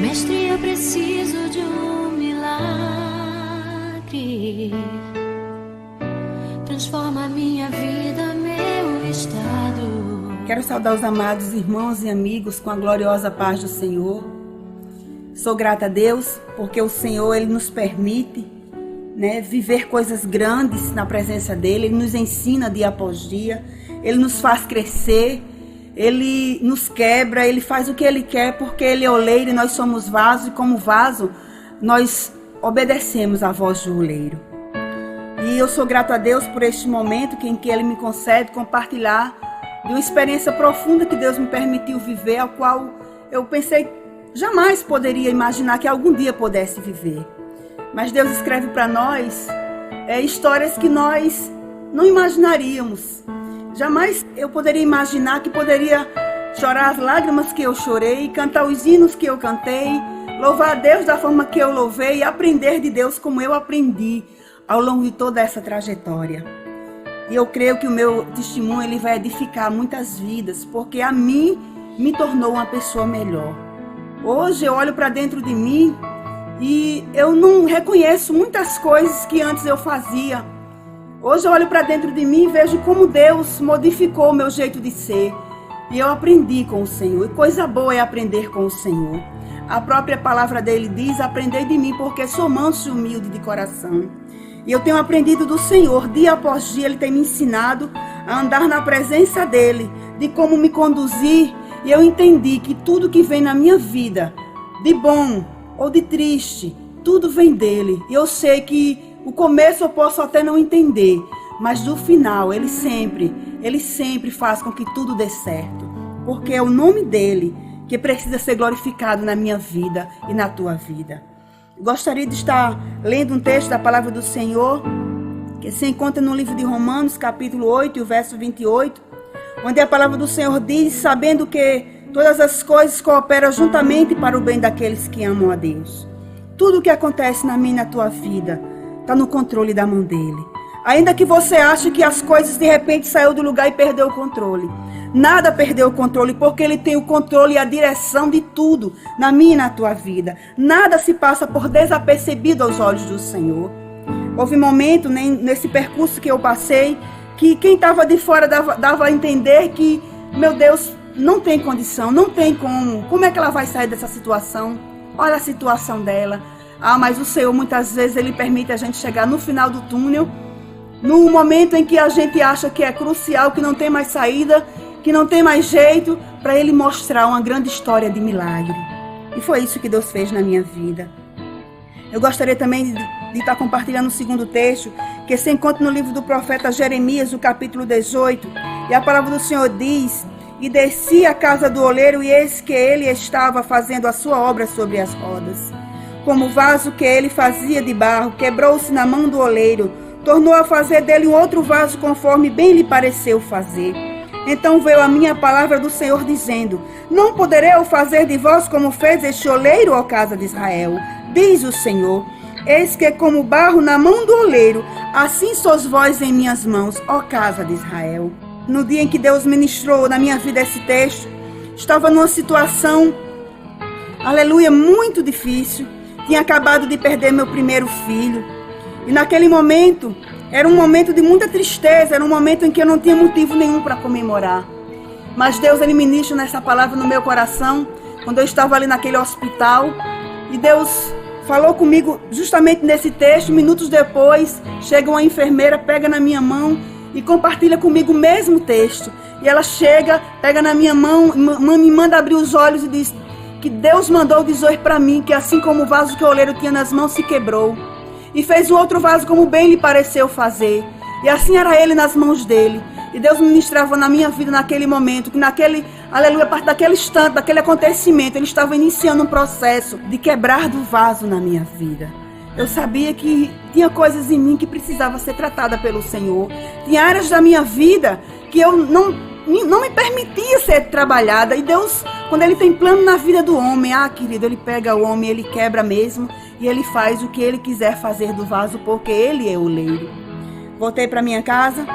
Mestre, eu preciso de um milagre. Transforma minha vida, meu estado. Quero saudar os amados irmãos e amigos com a gloriosa paz do Senhor. Sou grata a Deus porque o Senhor, Ele nos permite, viver coisas grandes na presença dEle. Ele nos ensina dia após dia. Ele nos faz crescer. Ele nos quebra. Ele faz o que Ele quer porque Ele é oleiro e nós somos vaso. E como vaso, nós obedecemos à voz do oleiro. E eu sou grata a Deus por este momento em que Ele me concede compartilhar de uma experiência profunda que Deus me permitiu viver, a qual eu pensei jamais poderia imaginar que algum dia pudesse viver. Mas Deus escreve para nós histórias que nós não imaginaríamos. Jamais eu poderia imaginar que poderia chorar as lágrimas que eu chorei, cantar os hinos que eu cantei, louvar a Deus da forma que eu louvei e aprender de Deus como eu aprendi ao longo de toda essa trajetória. E eu creio que o meu testemunho ele vai edificar muitas vidas, porque a mim me tornou uma pessoa melhor. Hoje eu olho para dentro de mim e eu não reconheço muitas coisas que antes eu fazia. Hoje eu olho para dentro de mim e vejo como Deus modificou o meu jeito de ser. E eu aprendi com o Senhor. E coisa boa é aprender com o Senhor. A própria palavra dele diz: aprendei de mim, porque sou manso e humilde de coração. E eu tenho aprendido do Senhor, dia após dia, Ele tem me ensinado a andar na presença dEle, de como me conduzir. E eu entendi que tudo que vem na minha vida, de bom ou de triste, tudo vem dEle. E eu sei que o começo eu posso até não entender, mas do final, Ele sempre faz com que tudo dê certo. Porque é o nome dEle que precisa ser glorificado na minha vida e na tua vida. Gostaria de estar lendo um texto da palavra do Senhor, que se encontra no livro de Romanos, capítulo 8, e o verso 28, onde a palavra do Senhor diz: sabendo que todas as coisas cooperam juntamente para o bem daqueles que amam a Deus. Tudo o que acontece na minha e na tua vida está no controle da mão dele. Ainda que você ache que as coisas de repente saiu do lugar e perdeu o controle. Nada perdeu o controle, porque Ele tem o controle e a direção de tudo na minha e na tua vida. Nada se passa por desapercebido aos olhos do Senhor. Houve momento nesse percurso que eu passei que quem estava de fora dava a entender que, meu Deus, não tem condição, não tem como. Como é que ela vai sair dessa situação? Olha a situação dela. Mas o Senhor muitas vezes Ele permite a gente chegar no final do túnel, no momento em que a gente acha que é crucial, que não tem mais saída, que não tem mais jeito, para Ele mostrar uma grande história de milagre. E foi isso que Deus fez na minha vida. Eu gostaria também de estar compartilhando o segundo texto, que se encontra no livro do profeta Jeremias, o capítulo 18. E a palavra do Senhor diz: e desci à casa do oleiro, e eis que ele estava fazendo a sua obra sobre as rodas. Como o vaso que ele fazia de barro, quebrou-se na mão do oleiro, tornou a fazer dele um outro vaso conforme bem lhe pareceu fazer. Então veio a minha palavra do Senhor dizendo: não poderei eu fazer de vós como fez este oleiro, ó casa de Israel? Diz o Senhor: eis que como barro na mão do oleiro, assim sois vós em minhas mãos, ó casa de Israel. No dia em que Deus ministrou na minha vida esse texto, estava numa situação, aleluia, muito difícil. Tinha acabado de perder meu primeiro filho. E naquele momento, era um momento de muita tristeza, era um momento em que eu não tinha motivo nenhum para comemorar. Mas Deus, Ele ministra nessa palavra no meu coração, quando eu estava ali naquele hospital. E Deus falou comigo justamente nesse texto. Minutos depois, chega uma enfermeira, pega na minha mão e compartilha comigo o mesmo texto. E ela chega, pega na minha mão, me manda abrir os olhos e diz que Deus mandou dizer para mim que assim como o vaso que o oleiro tinha nas mãos se quebrou, e fez o outro vaso como bem lhe pareceu fazer. E assim era ele nas mãos dele. E Deus ministrava na minha vida naquele momento, que naquele, aleluia, a partir daquele instante, daquele acontecimento, Ele estava iniciando um processo de quebrar do vaso na minha vida. Eu sabia que tinha coisas em mim que precisava ser tratada pelo Senhor. Tinha áreas da minha vida que eu não me permitia ser trabalhada. E Deus, quando Ele tem plano na vida do homem, querido, Ele pega o homem, Ele quebra mesmo. E Ele faz o que Ele quiser fazer do vaso, porque Ele é o oleiro. Voltei para minha casa.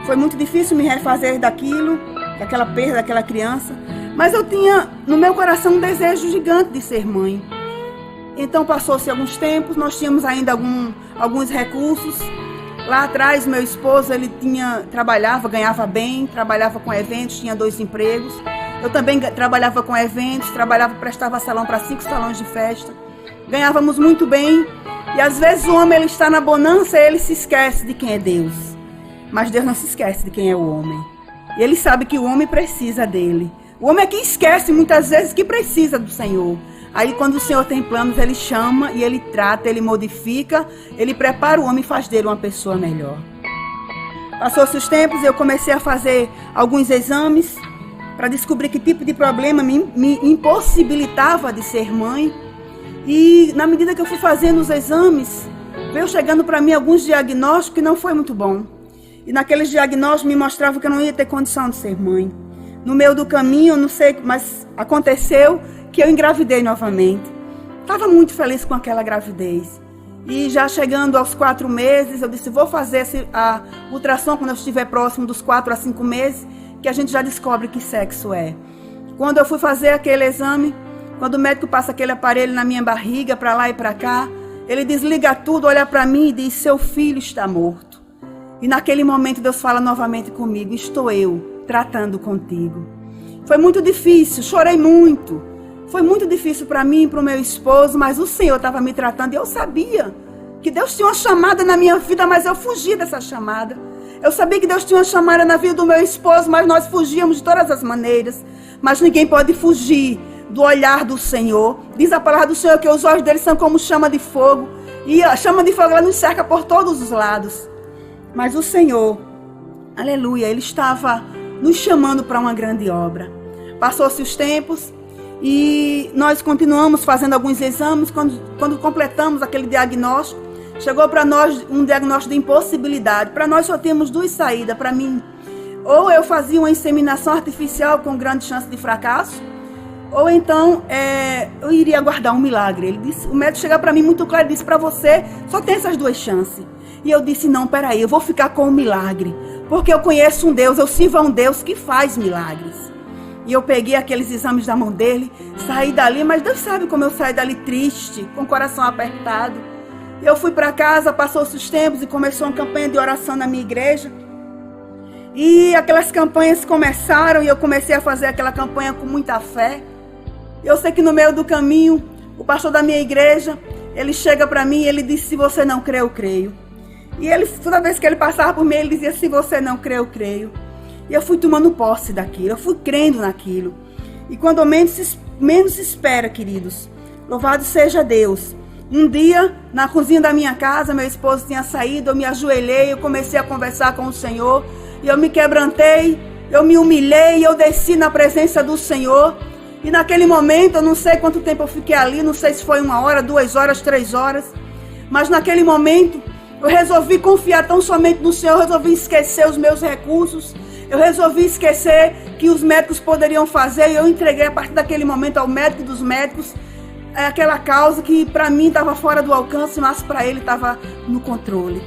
Foi muito difícil me refazer daquela perda daquela criança. Mas eu tinha no meu coração um desejo gigante de ser mãe. Então passou-se alguns tempos, nós tínhamos ainda alguns recursos. Lá atrás, meu esposo, ele trabalhava, ganhava bem, trabalhava com eventos, tinha 2 empregos. Eu também trabalhava com eventos, prestava salão para 5 salões de festa. Ganhávamos muito bem. E às vezes o homem ele está na bonança e ele se esquece de quem é Deus. Mas Deus não se esquece de quem é o homem. E ele sabe que o homem precisa dele. O homem é que esquece muitas vezes que precisa do Senhor. Aí quando o Senhor tem planos, ele chama e ele trata, ele modifica, ele prepara o homem e faz dele uma pessoa melhor. Passou-se os tempos e eu comecei a fazer alguns exames para descobrir que tipo de problema me impossibilitava de ser mãe. E na medida que eu fui fazendo os exames, veio chegando para mim alguns diagnósticos que não foi muito bom. E naqueles diagnósticos me mostravam que eu não ia ter condição de ser mãe. No meio do caminho, eu não sei, mas aconteceu que eu engravidei novamente. Estava muito feliz com aquela gravidez. E já chegando aos 4 meses, eu disse, vou fazer a ultrassom quando eu estiver próximo dos 4 a 5 meses, que a gente já descobre que sexo é. Quando eu fui fazer aquele exame, quando o médico passa aquele aparelho na minha barriga, para lá e para cá, ele desliga tudo, olha para mim e diz, seu filho está morto. E naquele momento Deus fala novamente comigo, estou eu tratando contigo. Foi muito difícil, chorei muito. Foi muito difícil para mim e para o meu esposo, mas o Senhor estava me tratando e eu sabia que Deus tinha uma chamada na minha vida, mas eu fugi dessa chamada. Eu sabia que Deus tinha uma chamada na vida do meu esposo, mas nós fugíamos de todas as maneiras. Mas ninguém pode fugir do olhar do Senhor. Diz a palavra do Senhor que os olhos dele são como chama de fogo. E a chama de fogo ela nos cerca por todos os lados. Mas o Senhor, aleluia, Ele estava nos chamando para uma grande obra. Passou-se os tempos e nós continuamos fazendo alguns exames. Quando completamos aquele diagnóstico, chegou para nós um diagnóstico de impossibilidade. Para nós só temos 2 saídas. Para mim, ou eu fazia uma inseminação artificial com grande chance de fracasso, ou então eu iria aguardar um milagre. Ele disse, o médico chegou para mim muito claro e disse, para você só tem essas 2 chances. E eu disse, não, peraí, eu vou ficar com o milagre, porque eu conheço um Deus, eu sirvo a um Deus que faz milagres. E eu peguei aqueles exames da mão dele, saí dali, mas Deus sabe como eu saí dali triste, com o coração apertado. Eu fui para casa, passou-se os tempos e começou uma campanha de oração na minha igreja. E aquelas campanhas começaram e eu comecei a fazer aquela campanha com muita fé. Eu sei que no meio do caminho, o pastor da minha igreja, ele chega para mim e ele disse, se você não crê, eu creio. E ele, toda vez que ele passava por mim, ele dizia, se você não crê, eu creio. E eu fui tomando posse daquilo, eu fui crendo naquilo. E quando menos se espera, queridos, louvado seja Deus. Um dia, na cozinha da minha casa, meu esposo tinha saído, eu me ajoelhei, eu comecei a conversar com o Senhor. E eu me quebrantei, eu me humilhei, eu desci na presença do Senhor. E naquele momento, eu não sei quanto tempo eu fiquei ali, não sei se foi 1 hora, 2 horas, 3 horas. Mas naquele momento, eu resolvi confiar tão somente no Senhor, eu resolvi esquecer os meus recursos. Eu resolvi esquecer que os médicos poderiam fazer e eu entreguei a partir daquele momento ao médico dos médicos aquela causa que para mim estava fora do alcance, mas para ele estava no controle.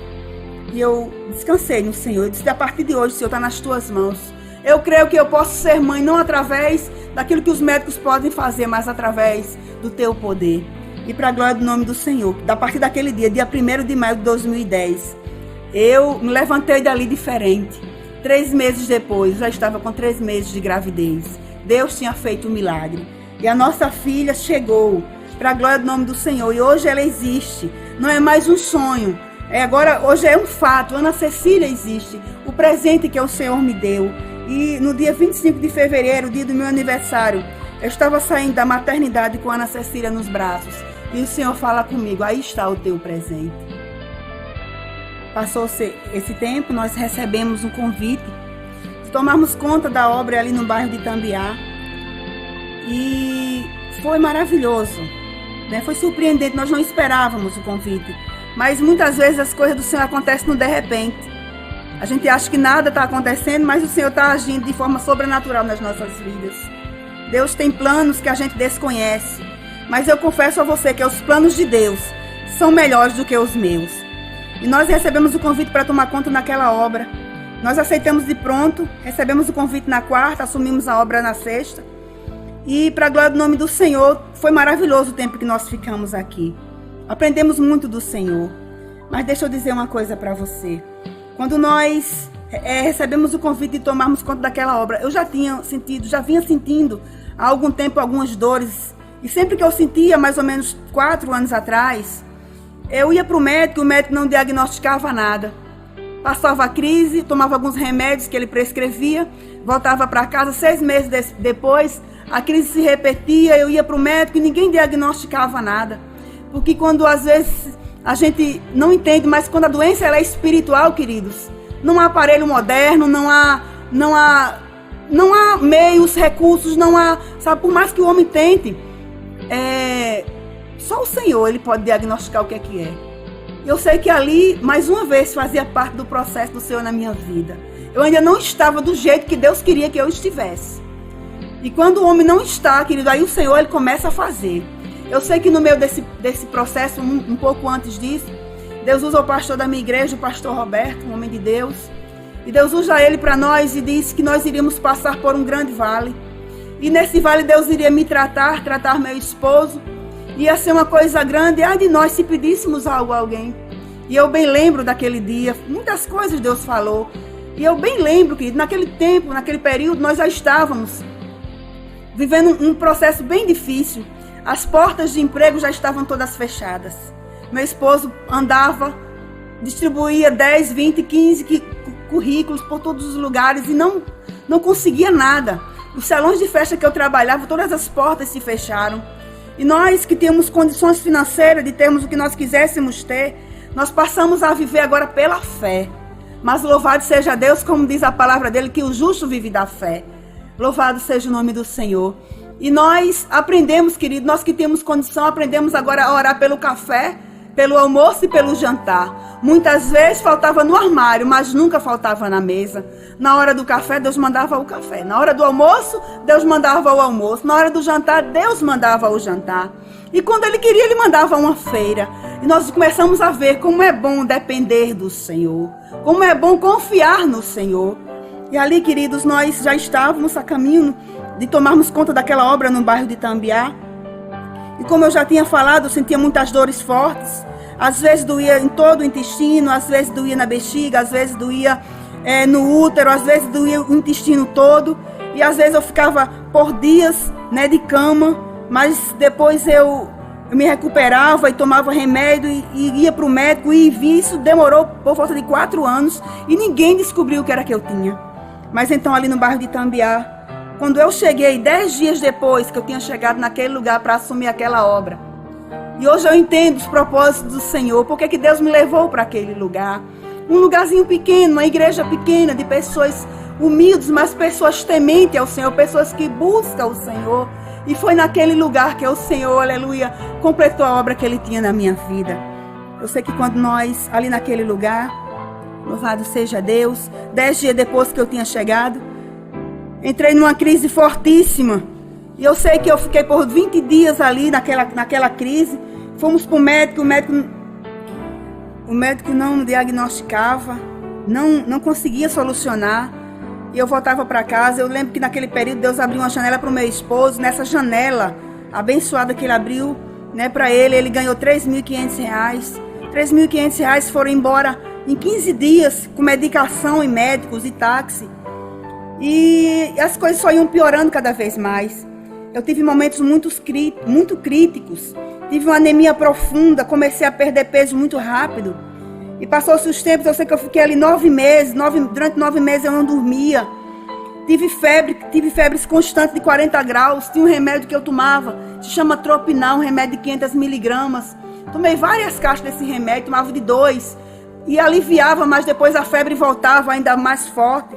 E eu descansei no Senhor. Eu disse, a partir de hoje, Senhor, está nas tuas mãos. Eu creio que eu posso ser mãe não através daquilo que os médicos podem fazer, mas através do teu poder. E para a glória do nome do Senhor, a partir daquele dia 1º de maio de 2010, eu me levantei dali diferente. 3 meses depois, já estava com 3 meses de gravidez. Deus tinha feito um milagre. E a nossa filha chegou, para a glória do nome do Senhor. E hoje ela existe. Não é mais um sonho. Hoje é um fato. Ana Cecília existe. O presente que o Senhor me deu. E no dia 25 de fevereiro, dia do meu aniversário, eu estava saindo da maternidade com a Ana Cecília nos braços. E o Senhor fala comigo, aí está o teu presente. Passou-se esse tempo, nós recebemos um convite de tomarmos conta da obra ali no bairro de Itambiá. E foi maravilhoso, né? Foi surpreendente, nós não esperávamos o convite. Mas muitas vezes as coisas do Senhor acontecem no de repente. A gente acha que nada está acontecendo, mas o Senhor está agindo de forma sobrenatural nas nossas vidas. Deus tem planos que a gente desconhece. Mas eu confesso a você que os planos de Deus são melhores do que os meus. E nós recebemos o convite para tomar conta naquela obra. Nós aceitamos de pronto, recebemos o convite na quarta, assumimos a obra na sexta. E para a glória do nome do Senhor, foi maravilhoso o tempo que nós ficamos aqui. Aprendemos muito do Senhor. Mas deixa eu dizer uma coisa para você. Quando nós recebemos o convite de tomarmos conta daquela obra, eu já vinha sentindo há algum tempo algumas dores. E sempre que eu sentia, mais ou menos 4 anos atrás, eu ia para o médico não diagnosticava nada. Passava a crise, tomava alguns remédios que ele prescrevia, voltava para casa, 6 meses depois, a crise se repetia, eu ia para o médico e ninguém diagnosticava nada. Porque quando às vezes a gente não entende, mas quando a doença ela é espiritual, queridos, não há aparelho moderno, não há meios, recursos, sabe, por mais que o homem tente, só o Senhor ele pode diagnosticar o que é. Eu sei que ali, mais uma vez, fazia parte do processo do Senhor na minha vida. Eu ainda não estava do jeito que Deus queria que eu estivesse. E quando o homem não está, querido, aí o Senhor ele começa a fazer. Eu sei que no meio desse processo, um pouco antes disso, Deus usa o pastor da minha igreja, o pastor Roberto, um homem de Deus. E Deus usa ele para nós e disse que nós iríamos passar por um grande vale. E nesse vale Deus iria me tratar meu esposo. Ia ser uma coisa grande, de nós se pedíssemos algo a alguém. E eu bem lembro daquele dia, muitas coisas Deus falou. E eu bem lembro que naquele tempo, naquele período, nós já estávamos vivendo um processo bem difícil. As portas de emprego já estavam todas fechadas. Meu esposo andava, distribuía 10, 20, 15 currículos por todos os lugares e não conseguia nada. Os salões de festa que eu trabalhava, todas as portas se fecharam. E nós que temos condições financeiras de termos o que nós quiséssemos ter, nós passamos a viver agora pela fé. Mas louvado seja Deus, como diz a palavra dele, que o justo vive da fé. Louvado seja o nome do Senhor. E nós aprendemos, querido, nós que temos condição, aprendemos agora a orar pelo café, pelo almoço e pelo jantar. Muitas vezes faltava no armário, mas nunca faltava na mesa. Na hora do café, Deus mandava o café. Na hora do almoço, Deus mandava o almoço. Na hora do jantar, Deus mandava o jantar. E quando Ele queria, Ele mandava uma feira. E nós começamos a ver como é bom depender do Senhor. Como é bom confiar no Senhor. E ali, queridos, nós já estávamos a caminho de tomarmos conta daquela obra no bairro de Itambiá. E como eu já tinha falado, eu sentia muitas dores fortes. Às vezes doía em todo o intestino, às vezes doía na bexiga, às vezes doía no útero, às vezes doía o intestino todo. E às vezes eu ficava por dias, de cama, mas depois eu me recuperava e tomava remédio e ia para o médico e vi. Isso demorou por volta de 4 anos e ninguém descobriu o que era que eu tinha. Mas então ali no bairro de Itambiá, quando eu cheguei, 10 dias depois que eu tinha chegado naquele lugar para assumir aquela obra. E hoje eu entendo os propósitos do Senhor, porque que Deus me levou para aquele lugar. Um lugarzinho pequeno, uma igreja pequena, de pessoas humildes, mas pessoas tementes ao Senhor, pessoas que buscam o Senhor. E foi naquele lugar que o Senhor, aleluia, completou a obra que Ele tinha na minha vida. Eu sei que quando nós, ali naquele lugar, louvado seja Deus, 10 dias depois que eu tinha chegado, entrei numa crise fortíssima. E eu sei que eu fiquei por 20 dias ali naquela crise. Fomos para o médico não diagnosticava, não conseguia solucionar. E eu voltava para casa. Eu lembro que naquele período Deus abriu uma janela para o meu esposo. Nessa janela abençoada que Ele abriu, para ele ganhou R$3.500. R$3.500 foram embora em 15 dias, com medicação e médicos e táxi. E as coisas só iam piorando cada vez mais. Eu tive momentos muito críticos. Tive uma anemia profunda, comecei a perder peso muito rápido. E passou-se os tempos, eu sei que eu fiquei ali 9 meses. Durante 9 meses eu não dormia. Tive febres constantes de 40 graus. Tinha um remédio que eu tomava, se chama Tropinal, um remédio de 500 miligramas. Tomei várias caixas desse remédio, tomava de 2. E aliviava, mas depois a febre voltava ainda mais forte.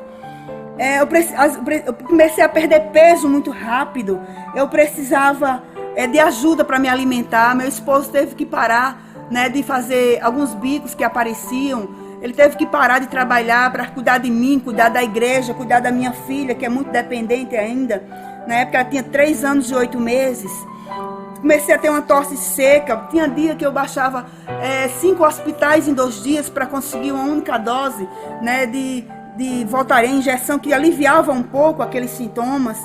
Eu comecei a perder peso muito rápido. Eu precisava de ajuda para me alimentar. Meu esposo teve que parar de fazer alguns bicos que apareciam. Ele teve que parar de trabalhar para cuidar de mim, cuidar da igreja, cuidar da minha filha, que é muito dependente ainda. Na época ela tinha 3 anos e 8 meses. Comecei a ter uma tosse seca. Tinha dia que eu baixava 5 hospitais em 2 dias para conseguir uma única dose de Voltaren, injeção que aliviava um pouco aqueles sintomas.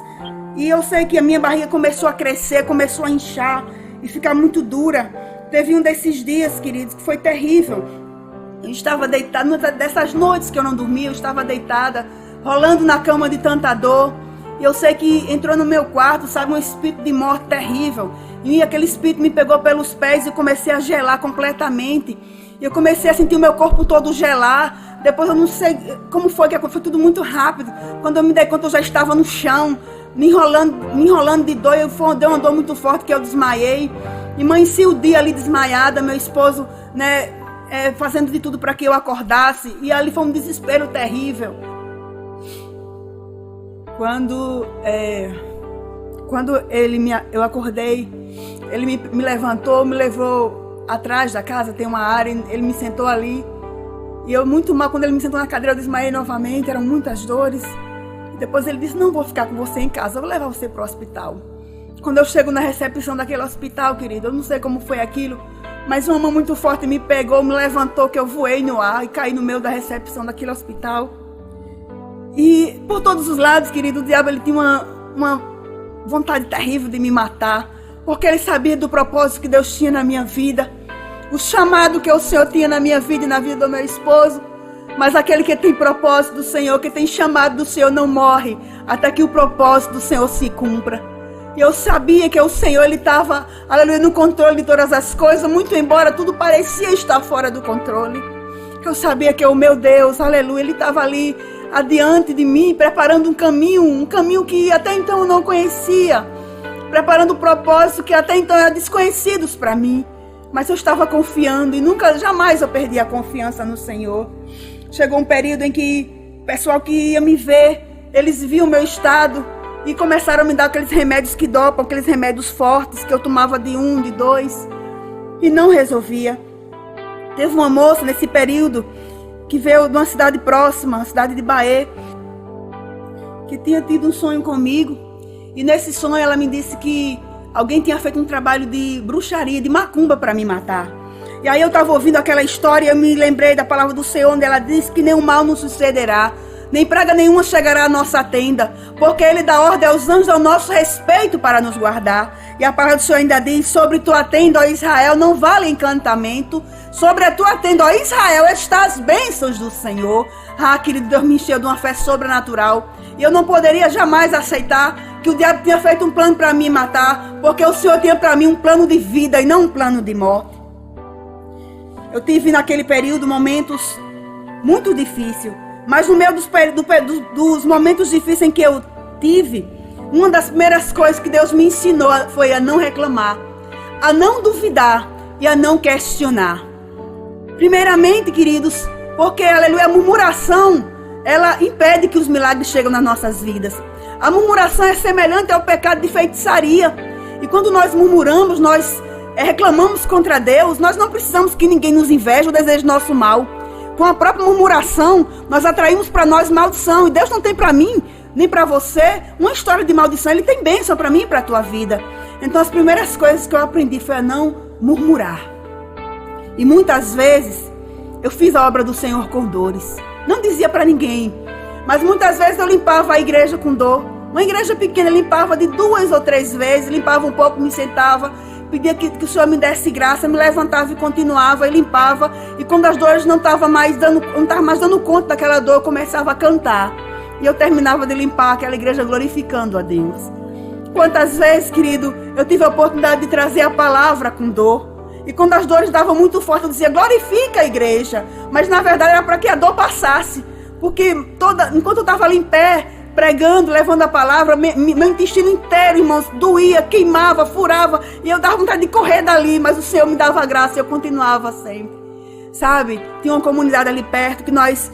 E eu sei que a minha barriga começou a crescer, começou a inchar e ficar muito dura. Teve um desses dias, queridos, que foi terrível. Eu estava deitada, numa dessas noites que eu não dormia, eu estava deitada, rolando na cama de tanta dor. E eu sei que entrou no meu quarto, sabe, um espírito de morte terrível. E aquele espírito me pegou pelos pés e eu comecei a gelar completamente. E eu comecei a sentir o meu corpo todo gelar. Depois eu não sei como foi, que foi tudo muito rápido. Quando eu me dei conta, eu já estava no chão, me enrolando de dor. Deu uma dor muito forte que eu desmaiei. E amanheci o dia ali desmaiada, meu esposo, né, fazendo de tudo para que eu acordasse. E ali foi um desespero terrível. Quando eu acordei, ele me levantou, me levou atrás da casa, tem uma área, ele me sentou ali. E eu muito mal, quando ele me sentou na cadeira, eu desmaiei novamente, eram muitas dores. E depois ele disse, não vou ficar com você em casa, eu vou levar você para o hospital. Quando eu chego na recepção daquele hospital, querido, eu não sei como foi aquilo, mas uma mão muito forte me pegou, me levantou, que eu voei no ar e caí no meio da recepção daquele hospital. E por todos os lados, querido, o diabo ele tinha uma vontade terrível de me matar, porque ele sabia do propósito que Deus tinha na minha vida, o chamado que o Senhor tinha na minha vida e na vida do meu esposo. Mas aquele que tem propósito do Senhor, que tem chamado do Senhor, não morre até que o propósito do Senhor se cumpra. E eu sabia que o Senhor, ele estava, aleluia, no controle de todas as coisas, muito embora tudo parecia estar fora do controle. Eu sabia que o meu Deus, aleluia, ele estava ali adiante de mim, preparando um caminho que até então eu não conhecia, preparando propósitos que até então eram desconhecidos para mim, mas eu estava confiando e jamais eu perdi a confiança no Senhor. Chegou um período em que o pessoal que ia me ver, eles viam o meu estado e começaram a me dar aqueles remédios que dopam, aqueles remédios fortes que eu tomava de 1, de 2 e não resolvia. Teve uma moça nesse período que veio de uma cidade próxima, a cidade de Bahia, que tinha tido um sonho comigo. E nesse sonho ela me disse que alguém tinha feito um trabalho de bruxaria, de macumba para me matar. E aí eu estava ouvindo aquela história e eu me lembrei da palavra do Senhor, onde ela disse que nenhum mal nos sucederá, nem praga nenhuma chegará à nossa tenda, porque Ele dá ordem aos anjos ao nosso respeito para nos guardar. E a palavra do Senhor ainda diz, sobre tua tenda, ó Israel, não vale encantamento, sobre a tua tenda, ó Israel, está as bênçãos do Senhor. Ah, querido, Deus me encheu de uma fé sobrenatural. E eu não poderia jamais aceitar que o diabo tinha feito um plano para me matar, porque o Senhor tinha para mim um plano de vida e não um plano de morte. Eu tive naquele período momentos muito difíceis, mas no meio dos momentos difíceis em que eu tive, uma das primeiras coisas que Deus me ensinou foi a não reclamar, a não duvidar e a não questionar. Primeiramente, queridos, porque, aleluia, a murmuração, ela impede que os milagres cheguem nas nossas vidas. A murmuração é semelhante ao pecado de feitiçaria. E quando nós murmuramos, nós reclamamos contra Deus, nós não precisamos que ninguém nos inveje ou deseje nosso mal. Com a própria murmuração, nós atraímos para nós maldição. E Deus não tem para mim, nem para você, uma história de maldição. Ele tem bênção para mim e para a tua vida. Então as primeiras coisas que eu aprendi foi a não murmurar. E muitas vezes eu fiz a obra do Senhor com dores. Não dizia para ninguém, mas muitas vezes eu limpava a igreja com dor. Uma igreja pequena, limpava de 2 ou 3 vezes, limpava um pouco, me sentava, pedia que o Senhor me desse graça, me levantava e continuava, e limpava. E quando as dores não estavam mais dando conta daquela dor, eu começava a cantar. E eu terminava de limpar aquela igreja glorificando a Deus. Quantas vezes, querido, eu tive a oportunidade de trazer a palavra com dor. E quando as dores davam muito forte, eu dizia, glorifica a igreja. Mas na verdade era para que a dor passasse. Porque enquanto eu estava ali em pé, pregando, levando a palavra, meu intestino inteiro, irmãos, doía, queimava, furava. E eu dava vontade de correr dali, mas o Senhor me dava graça e eu continuava sempre. Sabe? Tinha uma comunidade ali perto que nós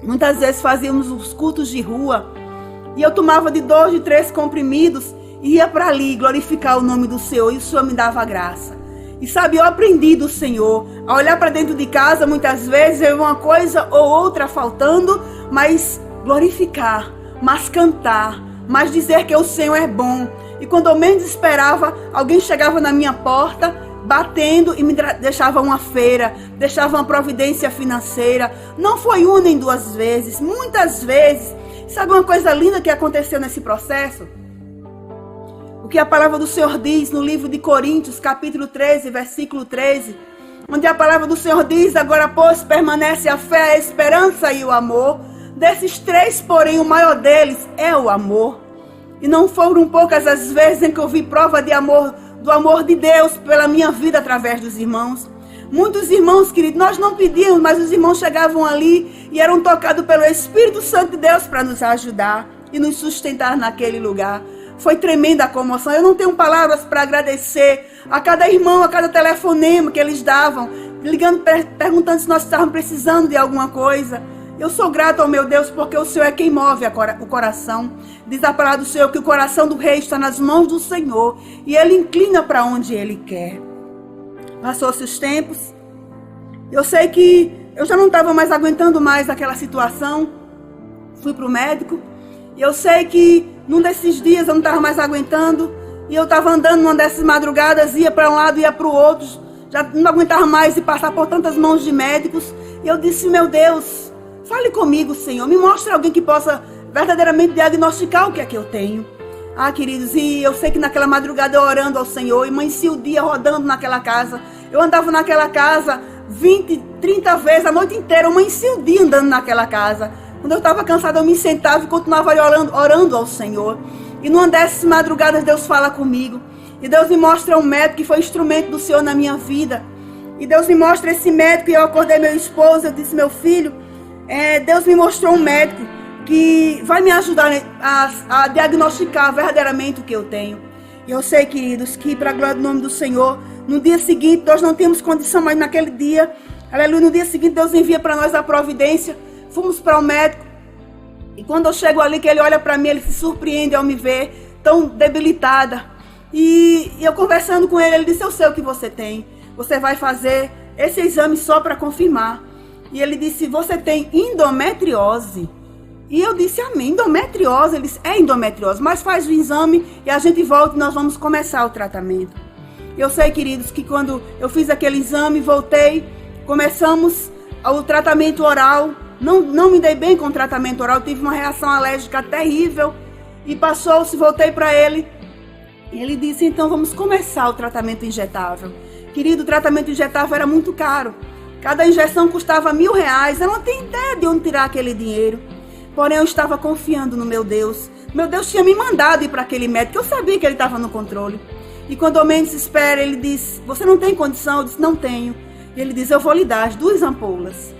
muitas vezes fazíamos os cultos de rua. E eu tomava de 2 de 3 comprimidos e ia para ali glorificar o nome do Senhor. E o Senhor me dava graça. E sabe, eu aprendi do Senhor a olhar para dentro de casa, muitas vezes, ver uma coisa ou outra faltando, mas glorificar, mas cantar, mas dizer que o Senhor é bom. E quando eu menos esperava, alguém chegava na minha porta, batendo e me deixava uma feira, deixava uma providência financeira. Não foi 1 nem 2 vezes, muitas vezes. Sabe uma coisa linda que aconteceu nesse processo? Porque a palavra do Senhor diz no livro de Coríntios, capítulo 13, versículo 13, onde a palavra do Senhor diz: agora, pois, permanece a fé, a esperança e o amor. Desses três, porém, o maior deles é o amor. E não foram poucas as vezes em que eu vi prova de amor, do amor de Deus pela minha vida através dos irmãos. Muitos irmãos, queridos, nós não pedíamos, mas os irmãos chegavam ali e eram tocados pelo Espírito Santo de Deus para nos ajudar e nos sustentar naquele lugar. Foi tremenda a comoção. Eu não tenho palavras para agradecer a cada irmão, a cada telefonema que eles davam, ligando, perguntando se nós estávamos precisando de alguma coisa. Eu sou grato ao meu Deus, porque o Senhor é quem move o coração. Diz a palavra do Senhor que o coração do rei está nas mãos do Senhor e ele inclina para onde ele quer. Passou-se os tempos. Eu sei que eu já não estava mais aguentando mais aquela situação. Fui para o médico. E eu sei que num desses dias eu não estava mais aguentando. E eu estava andando numa dessas madrugadas, ia para um lado, ia para o outro. Já não aguentava mais de passar por tantas mãos de médicos. E eu disse: meu Deus, fale comigo, Senhor. Me mostre alguém que possa verdadeiramente diagnosticar o que é que eu tenho. Ah, queridos, e eu sei que naquela madrugada eu orando ao Senhor, e amanhecia o dia rodando naquela casa. Eu andava naquela casa 20, 30 vezes a noite inteira. Eu amanhecia o dia andando naquela casa. Quando eu estava cansada, eu me sentava e continuava orando ao Senhor. E numa dessas madrugadas, Deus fala comigo. E Deus me mostra um médico que foi instrumento do Senhor na minha vida. E Deus me mostra esse médico, e eu acordei meu esposo. Eu disse: meu filho, Deus me mostrou um médico que vai me ajudar a diagnosticar verdadeiramente o que eu tenho. E eu sei, queridos, que para a glória do nome do Senhor, no dia seguinte, nós não temos condição, mas naquele dia, aleluia, no dia seguinte, Deus envia para nós a providência. Fomos para o médico. E quando eu chego ali, que ele olha para mim, ele se surpreende ao me ver tão debilitada. E eu conversando com ele, ele disse: eu sei o que você tem. Você vai fazer esse exame só para confirmar. E ele disse: você tem endometriose. E eu disse: amém, endometriose. Ele disse: é endometriose, mas faz o exame e a gente volta e nós vamos começar o tratamento. Eu sei, queridos, que quando eu fiz aquele exame, voltei, começamos o tratamento oral. Não me dei bem com o tratamento oral, tive uma reação alérgica terrível. E passou-se, voltei para ele. E ele disse: então vamos começar o tratamento injetável. Querido, o tratamento injetável era muito caro. Cada injeção custava R$1.000. Eu não tenho ideia de onde tirar aquele dinheiro. Porém, eu estava confiando no meu Deus. Meu Deus tinha me mandado ir para aquele médico. Eu sabia que ele estava no controle. E quando eu menos espero, ele disse: você não tem condição? Eu disse: não tenho. E ele disse: eu vou lhe dar as 2 ampolas.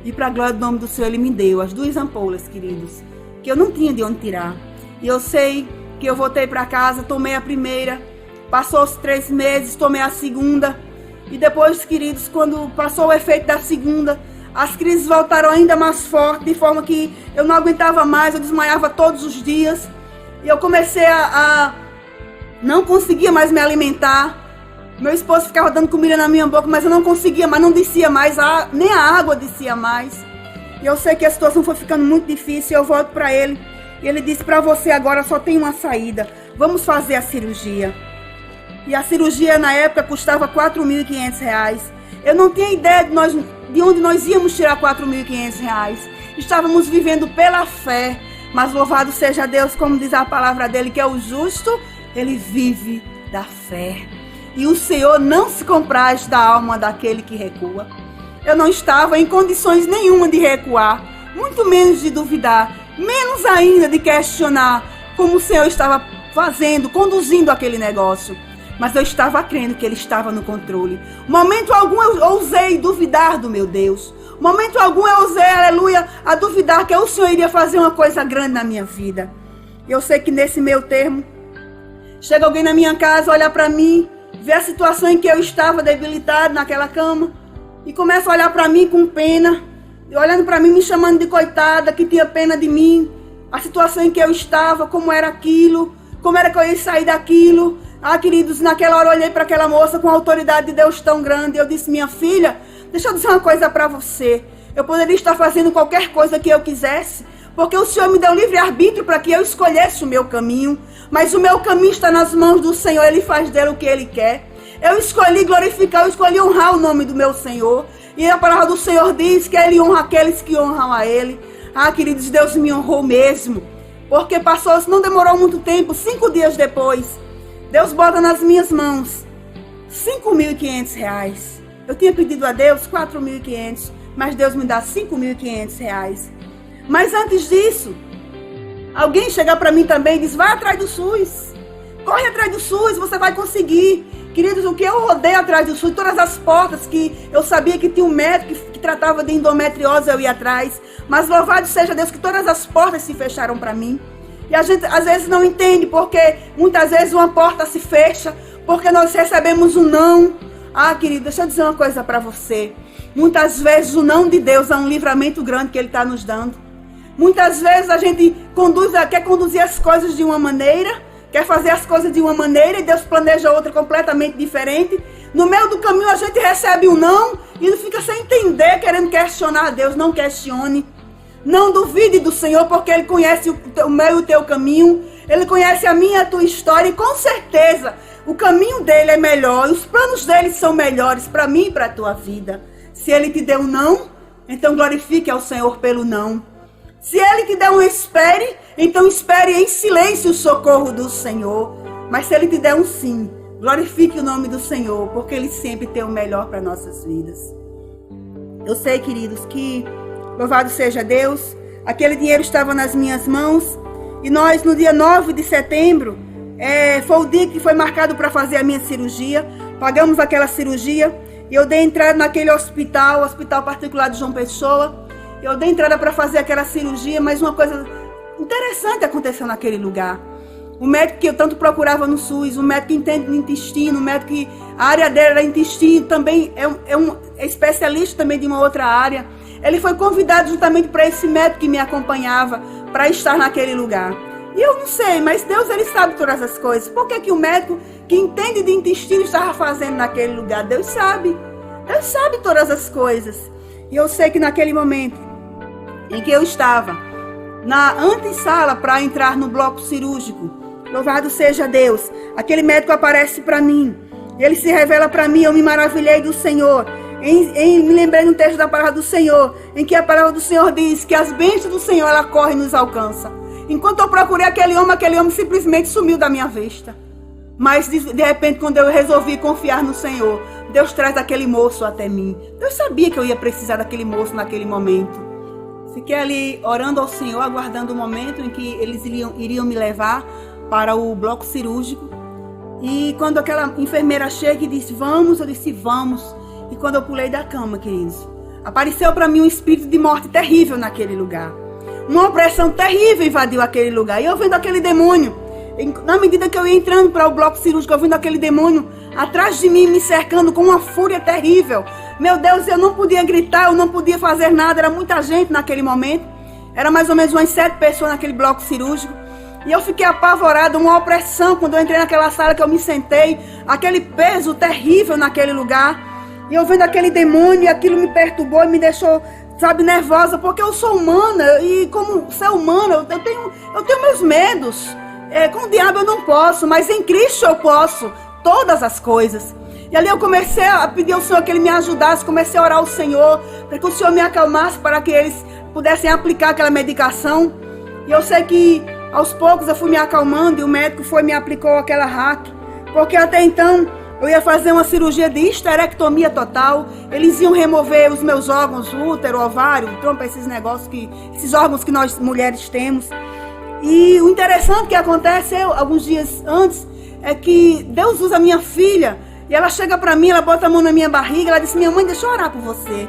E para a glória do nome do Senhor, ele me deu as 2 ampolas, queridos, que eu não tinha de onde tirar. E eu sei que eu voltei para casa, tomei a primeira. Passou os 3 meses, tomei a segunda. E depois, queridos, quando passou o efeito da segunda, as crises voltaram ainda mais fortes, de forma que eu não aguentava mais, eu desmaiava todos os dias. E eu comecei a não conseguia mais me alimentar. Meu esposo ficava dando comida na minha boca, mas eu não conseguia mais, não descia mais, nem a água descia mais. E eu sei que a situação foi ficando muito difícil, eu volto para ele. E ele disse: para você agora só tem uma saída, vamos fazer a cirurgia. E a cirurgia na época custava R$4.500. Eu não tinha ideia de onde nós íamos tirar R$4.500. Estávamos vivendo pela fé, mas louvado seja Deus, como diz a palavra dele, que é o justo, ele vive da fé. E o Senhor não se compraz da alma daquele que recua. Eu não estava em condições nenhuma de recuar, muito menos de duvidar, menos ainda de questionar como o Senhor estava fazendo, conduzindo aquele negócio. Mas eu estava crendo que Ele estava no controle. Momento algum eu ousei duvidar do meu Deus. Momento algum eu ousei, aleluia, a duvidar que o Senhor iria fazer uma coisa grande na minha vida. Eu sei que nesse meio termo, chega alguém na minha casa, olha para mim, vê a situação em que eu estava debilitado naquela cama e começa a olhar para mim com pena, e olhando para mim, me chamando de coitada, que tinha pena de mim, a situação em que eu estava, como era aquilo, como era que eu ia sair daquilo. Ah, queridos, naquela hora eu olhei para aquela moça com a autoridade de Deus tão grande. Eu disse: minha filha, deixa eu dizer uma coisa para você. Eu poderia estar fazendo qualquer coisa que eu quisesse, porque o Senhor me deu livre-arbítrio para que eu escolhesse o meu caminho. Mas o meu caminho está nas mãos do Senhor, Ele faz dele o que Ele quer. Eu escolhi glorificar, eu escolhi honrar o nome do meu Senhor. E a palavra do Senhor diz que Ele honra aqueles que honram a Ele. Ah, queridos, Deus me honrou mesmo. Porque passou, não demorou muito tempo, 5 dias depois, Deus bota nas minhas mãos R$ 5.500. Eu tinha pedido a Deus 4.500, mas Deus me dá R$ 5.500. Mas antes disso, alguém chegar para mim também e diz, vai atrás do SUS. Corre atrás do SUS, você vai conseguir. Queridos, o que eu rodei atrás do SUS, todas as portas que eu sabia que tinha um médico que tratava de endometriose, eu ia atrás. Mas louvado seja Deus que todas as portas se fecharam para mim. E a gente às vezes não entende porque muitas vezes uma porta se fecha, porque nós recebemos um não. Ah, querido, deixa eu dizer uma coisa para você. Muitas vezes o não de Deus é um livramento grande que Ele está nos dando. Muitas vezes a gente quer conduzir as coisas de uma maneira, quer fazer as coisas de uma maneira e Deus planeja outra completamente diferente. No meio do caminho a gente recebe um não e não fica sem entender, querendo questionar a Deus. Não questione. Não duvide do Senhor, porque Ele conhece o meu e o teu caminho. Ele conhece a minha e a tua história e com certeza o caminho dele é melhor. E os planos dele são melhores para mim e para a tua vida. Se Ele te deu um não, então glorifique ao Senhor pelo não. Se Ele te der um espere, então espere em silêncio o socorro do Senhor. Mas se Ele te der um sim, glorifique o nome do Senhor, porque Ele sempre tem o melhor para nossas vidas. Eu sei, queridos, que louvado seja Deus, aquele dinheiro estava nas minhas mãos e nós no dia 9 de setembro, foi o dia que foi marcado para fazer a minha cirurgia. Pagamos aquela cirurgia e eu dei entrada naquele hospital particular de João Pessoa. Eu dei entrada para fazer aquela cirurgia, mas uma coisa interessante aconteceu naquele lugar. O médico que eu tanto procurava no SUS, o médico que entende do intestino, o médico que a área dele era intestino, também é especialista também de uma outra área. Ele foi convidado juntamente para esse médico que me acompanhava, para estar naquele lugar. E eu não sei, mas Deus, Ele sabe todas as coisas. Por que o médico que entende de intestino estava fazendo naquele lugar? Deus sabe. Deus sabe todas as coisas. E eu sei que naquele momento em que eu estava na antessala para entrar no bloco cirúrgico, louvado seja Deus, aquele médico aparece para mim, ele se revela para mim, eu me maravilhei do Senhor, me lembrei de um texto da palavra do Senhor, em que a palavra do Senhor diz que as bênçãos do Senhor, ela corre e nos alcança. Enquanto eu procurei aquele homem simplesmente sumiu da minha vista. Mas de repente, quando eu resolvi confiar no Senhor, Deus traz aquele moço até mim. Deus sabia que eu ia precisar daquele moço naquele momento. Fiquei ali orando ao Senhor, aguardando o momento em que eles iriam me levar para o bloco cirúrgico. E quando aquela enfermeira chega e disse, vamos, eu disse, vamos. E quando eu pulei da cama, queridos, apareceu para mim um espírito de morte terrível naquele lugar. Uma opressão terrível invadiu aquele lugar. E eu vendo aquele demônio, na medida que eu ia entrando para o bloco cirúrgico, eu vendo aquele demônio atrás de mim, me cercando com uma fúria terrível. Meu Deus, eu não podia gritar, eu não podia fazer nada. Era muita gente naquele momento. Era mais ou menos umas 7 pessoas naquele bloco cirúrgico. E eu fiquei apavorada, uma opressão quando eu entrei naquela sala que eu me sentei. Aquele peso terrível naquele lugar. E eu vendo aquele demônio, e aquilo me perturbou e me deixou, nervosa. Porque eu sou humana e como ser humana, eu tenho meus medos. Com o diabo eu não posso, mas em Cristo eu posso todas as coisas. E ali eu comecei a pedir ao Senhor que Ele me ajudasse, comecei a orar ao Senhor, para que o Senhor me acalmasse, para que eles pudessem aplicar aquela medicação. E eu sei que aos poucos eu fui me acalmando e o médico me aplicou aquela hack, porque até então eu ia fazer uma cirurgia de histerectomia total. Eles iam remover os meus órgãos, útero, ovário, trompa, esses órgãos que nós mulheres temos. E o interessante que aconteceu alguns dias antes é que Deus usa a minha filha e ela chega para mim, ela bota a mão na minha barriga, ela disse, minha mãe, deixa eu orar por você.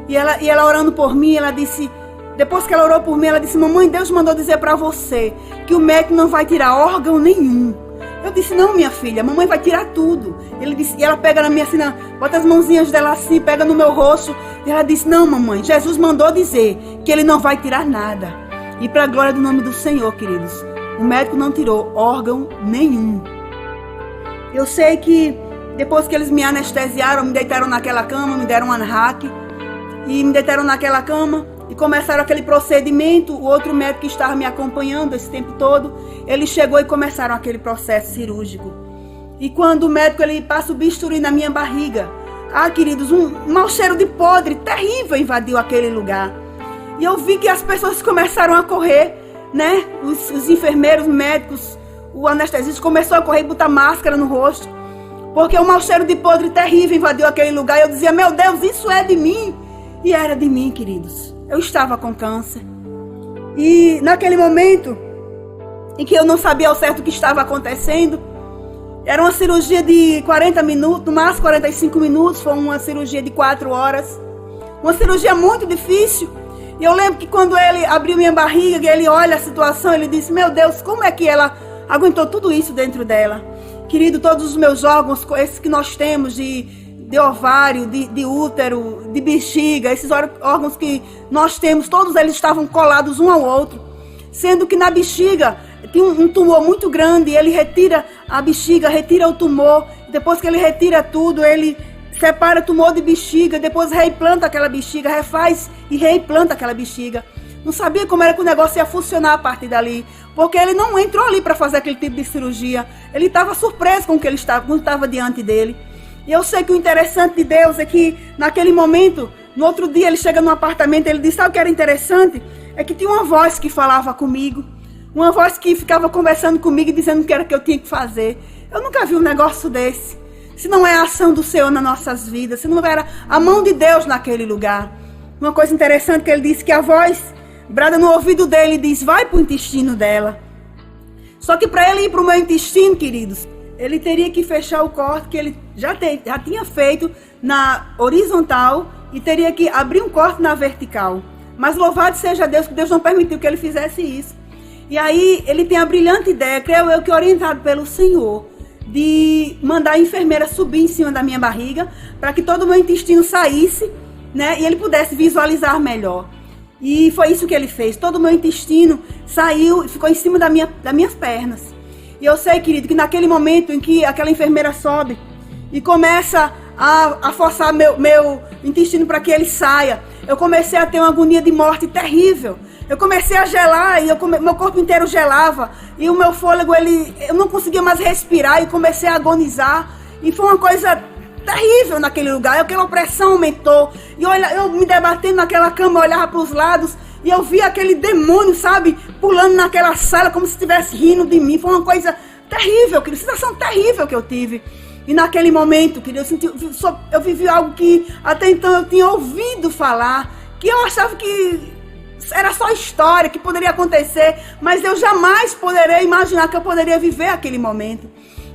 E ela orando por mim, ela disse, depois que ela orou por mim, ela disse, mamãe, Deus mandou dizer para você que o médico não vai tirar órgão nenhum. Eu disse, não, minha filha, a mamãe vai tirar tudo. Ele disse, e ela pega na minha assim, bota as mãozinhas dela assim, pega no meu rosto. E ela disse, não, mamãe, Jesus mandou dizer que Ele não vai tirar nada. E para a glória do nome do Senhor, queridos, o médico não tirou órgão nenhum. Eu sei que depois que eles me anestesiaram, me deitaram naquela cama, me deram uma hack. E me deitaram naquela cama e começaram aquele procedimento. O outro médico que estava me acompanhando esse tempo todo, ele chegou e começaram aquele processo cirúrgico. E quando o médico ele passa o bisturi na minha barriga, queridos, um mau cheiro de podre terrível invadiu aquele lugar. E eu vi que as pessoas começaram a correr, né? Os enfermeiros, médicos, o anestesista começou a correr e botar máscara no rosto, porque um mau cheiro de podre terrível invadiu aquele lugar. E eu dizia, meu Deus, isso é de mim. E era de mim, queridos. Eu estava com câncer. E naquele momento em que eu não sabia ao certo o que estava acontecendo, era uma cirurgia de 40 minutos, no máximo 45 minutos, foi uma cirurgia de 4 horas. Uma cirurgia muito difícil. E eu lembro que quando ele abriu minha barriga, e ele olha a situação, ele disse, meu Deus, como é que ela aguentou tudo isso dentro dela? Querido, todos os meus órgãos, esses que nós temos de ovário, de útero, de bexiga, esses órgãos que nós temos, todos eles estavam colados um ao outro. Sendo que na bexiga tinha um tumor muito grande, ele retira a bexiga, retira o tumor. Depois que ele retira tudo, ele separa o tumor de bexiga, depois reimplanta aquela bexiga, refaz e reimplanta aquela bexiga. Não sabia como era que o negócio ia funcionar a partir dali, porque ele não entrou ali para fazer aquele tipo de cirurgia. Ele estava surpreso com o que ele estava, quando estava diante dele. E eu sei que o interessante de Deus é que naquele momento, no outro dia ele chega no apartamento, ele diz, sabe o que era interessante? É que tinha uma voz que falava comigo, uma voz que ficava conversando comigo e dizendo o que era que eu tinha que fazer. Eu nunca vi um negócio desse. Se não é a ação do Senhor nas nossas vidas, se não era a mão de Deus naquele lugar. Uma coisa interessante que ele disse que a voz brada no ouvido dele e diz, vai para o intestino dela. Só que para ele ir para o meu intestino, queridos, ele teria que fechar o corte que ele já tinha feito na horizontal e teria que abrir um corte na vertical. Mas louvado seja Deus, que Deus não permitiu que ele fizesse isso. E aí ele tem a brilhante ideia, creio eu que orientado pelo Senhor, de mandar a enfermeira subir em cima da minha barriga para que todo o meu intestino saísse, né, e ele pudesse visualizar melhor. E foi isso que ele fez. Todo o meu intestino saiu e ficou em cima das minhas pernas. E eu sei, querido, que naquele momento em que aquela enfermeira sobe e começa a forçar meu intestino para que ele saia, eu comecei a ter uma agonia de morte terrível. Eu comecei a gelar e meu corpo inteiro gelava. E o meu fôlego, eu não conseguia mais respirar e comecei a agonizar. E foi uma coisa terrível naquele lugar. Aquela opressão aumentou. E olha, eu me debatendo naquela cama, eu olhava para os lados e eu via aquele demônio, sabe, pulando naquela sala como se estivesse rindo de mim. Foi uma coisa terrível, querido, sensação terrível que eu tive. E naquele momento, querido, eu vivi algo que até então eu tinha ouvido falar, que eu achava que era só história, que poderia acontecer, mas eu jamais poderia imaginar que eu poderia viver aquele momento.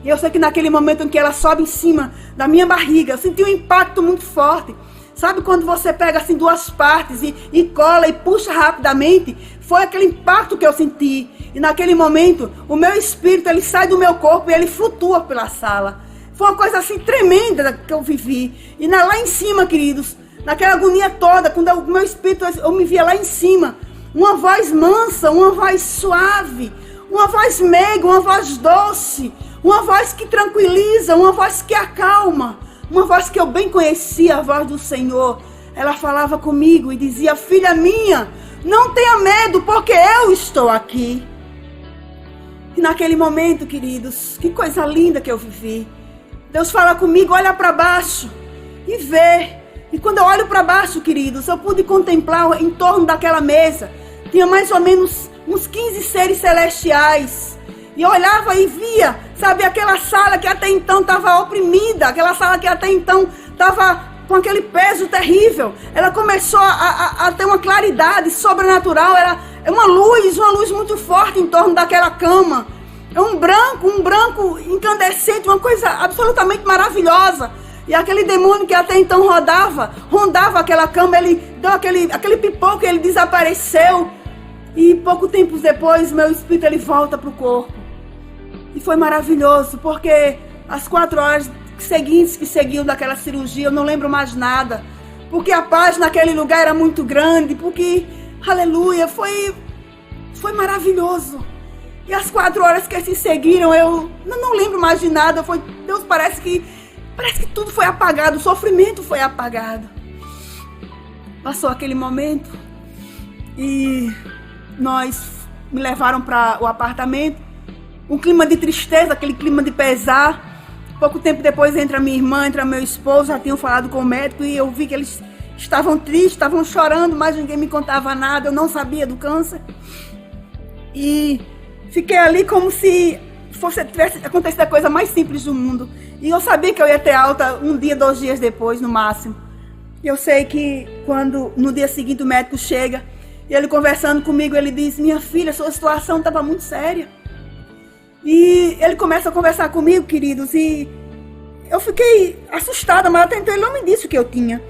E eu sei que naquele momento em que ela sobe em cima da minha barriga, eu senti um impacto muito forte. Sabe quando você pega assim duas partes e cola e puxa rapidamente? Foi aquele impacto que eu senti. E naquele momento, o meu espírito, ele sai do meu corpo e ele flutua pela sala. Foi uma coisa assim tremenda que eu vivi. E lá em cima, queridos, naquela agonia toda, quando o meu espírito, eu me via lá em cima, uma voz mansa, uma voz suave, uma voz meiga, uma voz doce, uma voz que tranquiliza, uma voz que acalma, uma voz que eu bem conhecia, a voz do Senhor. Ela falava comigo e dizia, filha minha, não tenha medo, porque eu estou aqui. E naquele momento, queridos, que coisa linda que eu vivi. Deus fala comigo, olha para baixo e vê. E quando eu olho para baixo, queridos, eu pude contemplar em torno daquela mesa. Tinha mais ou menos uns 15 seres celestiais. E eu olhava e via, sabe, aquela sala que até então estava oprimida, aquela sala que até então estava com aquele peso terrível. Ela começou a ter uma claridade sobrenatural. Era uma luz muito forte em torno daquela cama. Um branco incandescente, uma coisa absolutamente maravilhosa. E aquele demônio que até então rondava aquela cama, ele deu aquele pipoco, ele desapareceu. E pouco tempo depois, meu espírito ele volta para o corpo. E foi maravilhoso, porque as 4 horas seguintes que seguiam daquela cirurgia, eu não lembro mais nada. Porque a paz naquele lugar era muito grande, porque, aleluia, foi maravilhoso. E as 4 horas que se seguiram, eu não lembro mais de nada. Deus, parece que tudo foi apagado, o sofrimento foi apagado. Passou aquele momento e me levaram para o apartamento. Um clima de tristeza, aquele clima de pesar. Pouco tempo depois entra minha irmã, entra meu esposo, já tinham falado com o médico e eu vi que eles estavam tristes, estavam chorando, mas ninguém me contava nada, eu não sabia do câncer. E fiquei ali como se tivesse acontecido a coisa mais simples do mundo. E eu sabia que eu ia ter alta um dia, 2 dias depois, no máximo. Eu sei que quando no dia seguinte o médico chega, e ele conversando comigo, ele diz: minha filha, sua situação estava muito séria. E ele começa a conversar comigo, queridos, e eu fiquei assustada, mas até então ele não me disse o que eu tinha.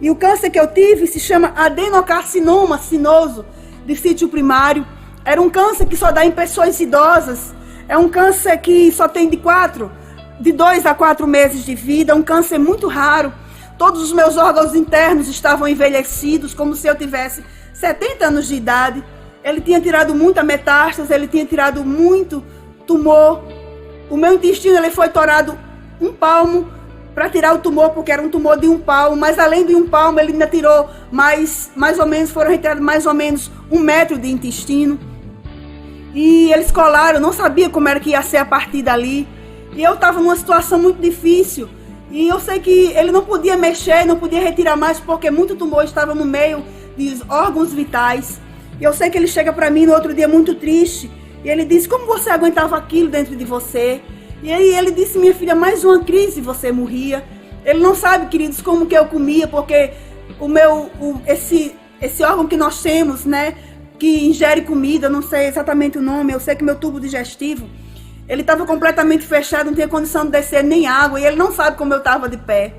E o câncer que eu tive se chama adenocarcinoma cinoso de sítio primário. Era um câncer que só dá em pessoas idosas. É um câncer que só tem de 2 a 4 meses de vida. É um câncer muito raro. Todos os meus órgãos internos estavam envelhecidos, como se eu tivesse 70 anos de idade. Ele tinha tirado muita metástase, ele tinha tirado muito tumor. O meu intestino ele foi torado 1 palmo para tirar o tumor, porque era um tumor de 1 palmo. Mas além de 1 palmo, ele ainda tirou mais ou menos, foram retirados mais ou menos 1 metro de intestino. E eles colaram, eu não sabia como era que ia ser a partir dali. E eu estava numa situação muito difícil. E eu sei que ele não podia mexer, não podia retirar mais, porque muito tumor estava no meio dos órgãos vitais. E eu sei que ele chega para mim no outro dia muito triste. E ele disse: como você aguentava aquilo dentro de você? E aí ele disse: minha filha, mais uma crise, você morria. Ele não sabe, queridos, como que eu comia, porque esse órgão que nós temos, né, que ingere comida, não sei exatamente o nome, eu sei que meu tubo digestivo, ele estava completamente fechado, não tinha condição de descer nem água, e ele não sabe como eu estava de pé.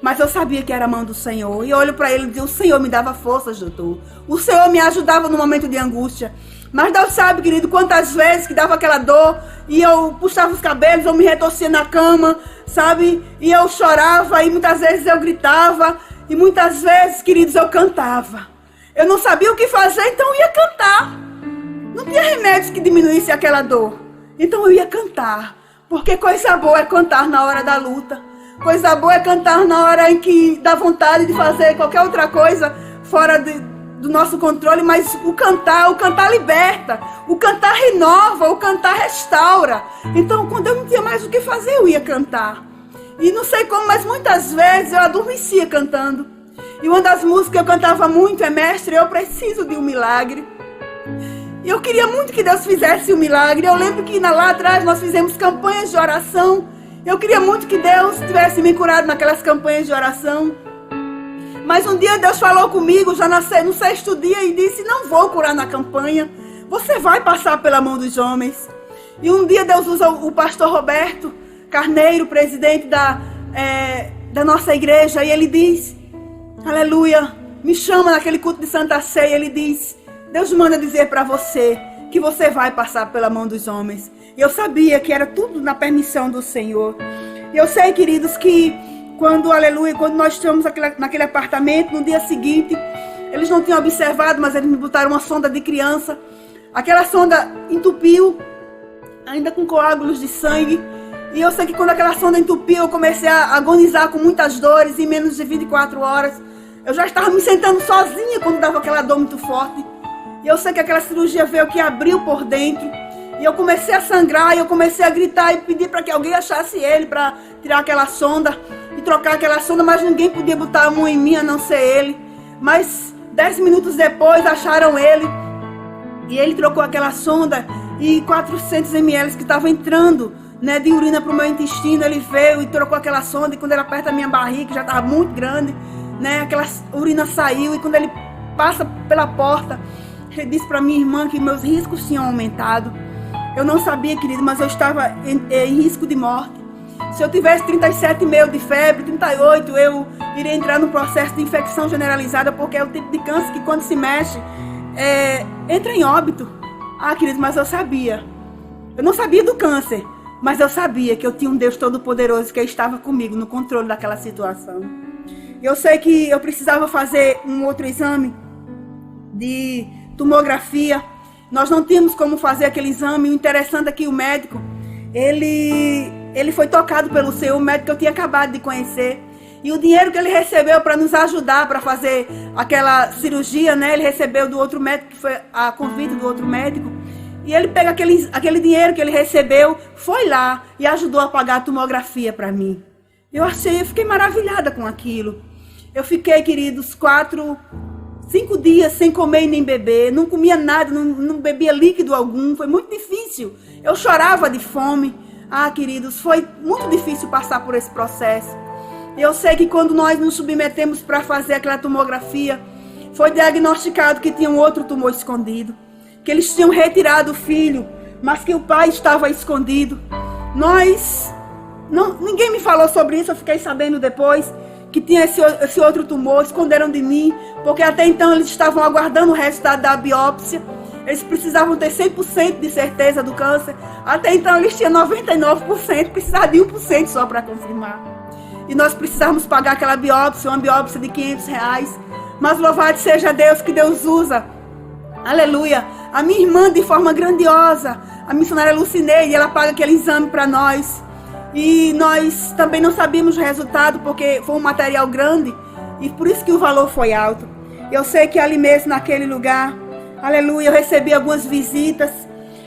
Mas eu sabia que era a mão do Senhor. E eu olho para ele e digo: o Senhor me dava forças, doutor. O Senhor me ajudava no momento de angústia. Mas Deus sabe, querido, quantas vezes que dava aquela dor e eu puxava os cabelos, eu me retorcia na cama, sabe? E eu chorava, e muitas vezes eu gritava, e muitas vezes, queridos, eu cantava. Eu não sabia o que fazer, então eu ia cantar. Não tinha remédios que diminuísse aquela dor. Então eu ia cantar. Porque coisa boa é cantar na hora da luta. Coisa boa é cantar na hora em que dá vontade de fazer qualquer outra coisa fora do nosso controle, mas o cantar liberta, o cantar renova, o cantar restaura. Então, quando eu não tinha mais o que fazer, eu ia cantar. E não sei como, mas muitas vezes eu adormecia cantando. E uma das músicas que eu cantava muito é: Mestre, eu preciso de um milagre. E eu queria muito que Deus fizesse um milagre. Eu lembro que lá atrás nós fizemos campanhas de oração. Eu queria muito que Deus tivesse me curado naquelas campanhas de oração. Mas um dia Deus falou comigo, já no 6º dia, e disse: não vou curar na campanha. Você vai passar pela mão dos homens. E um dia Deus usa o pastor Roberto Carneiro, presidente da nossa igreja, e ele diz, aleluia, me chama naquele culto de Santa Ceia, ele diz: Deus manda dizer para você que você vai passar pela mão dos homens. E eu sabia que era tudo na permissão do Senhor. E eu sei, queridos, que quando nós estamos naquele apartamento, no dia seguinte, eles não tinham observado, mas eles me botaram uma sonda de criança. Aquela sonda entupiu, ainda com coágulos de sangue. E eu sei que quando aquela sonda entupiu, eu comecei a agonizar com muitas dores. Em menos de 24 horas, eu já estava me sentando sozinha quando dava aquela dor muito forte. E eu sei que aquela cirurgia veio que abriu por dentro. E eu comecei a sangrar, e eu comecei a gritar e pedir para que alguém achasse ele para tirar aquela sonda e trocar aquela sonda, mas ninguém podia botar a mão em mim a não ser ele. Mas 10 minutos depois acharam ele, e ele trocou aquela sonda, e 400 ml que estavam entrando, né, de urina para o meu intestino, ele veio e trocou aquela sonda, e quando ele aperta a minha barriga, que já estava muito grande, né, aquela urina saiu, e quando ele passa pela porta, ele disse para minha irmã que meus riscos tinham aumentado. Eu não sabia, querido, mas eu estava em risco de morte. Se eu tivesse 37,5 de febre, 38, eu iria entrar num processo de infecção generalizada, porque é o tipo de câncer que quando se mexe, entra em óbito. Ah, querido, mas eu sabia. Eu não sabia do câncer, mas eu sabia que eu tinha um Deus Todo-Poderoso que estava comigo no controle daquela situação. Eu sei que eu precisava fazer um outro exame de tomografia. Nós não tínhamos como fazer aquele exame. O interessante é que o médico, ele foi tocado pelo Senhor, o médico que eu tinha acabado de conhecer. E o dinheiro que ele recebeu para nos ajudar para fazer aquela cirurgia, né? Ele recebeu do outro médico, que foi a convite do outro médico. E ele pega aquele dinheiro que ele recebeu, foi lá e ajudou a pagar a tomografia para mim. Eu fiquei maravilhada com aquilo. Eu fiquei, queridos, 5 dias sem comer e nem beber, não comia nada, não bebia líquido algum, foi muito difícil. Eu chorava de fome. Queridos, foi muito difícil passar por esse processo. Eu sei que quando nós nos submetemos para fazer aquela tomografia, foi diagnosticado que tinha um outro tumor escondido, que eles tinham retirado o filho, mas que o pai estava escondido. Ninguém me falou sobre isso, eu fiquei sabendo depois que tinha esse outro tumor, esconderam de mim, porque até então eles estavam aguardando o resultado da biópsia. Eles precisavam ter 100% de certeza do câncer. Até então eles tinham 99%, precisavam de 1% só para confirmar. E nós precisávamos pagar aquela biópsia, uma biópsia de R$500. Mas louvado seja Deus, que Deus usa. Aleluia. A minha irmã, de forma grandiosa, a missionária Lucineide, ela paga aquele exame para nós. E nós também não sabíamos o resultado, porque foi um material grande. E por isso que o valor foi alto. Eu sei que ali mesmo, naquele lugar, aleluia, eu recebi algumas visitas.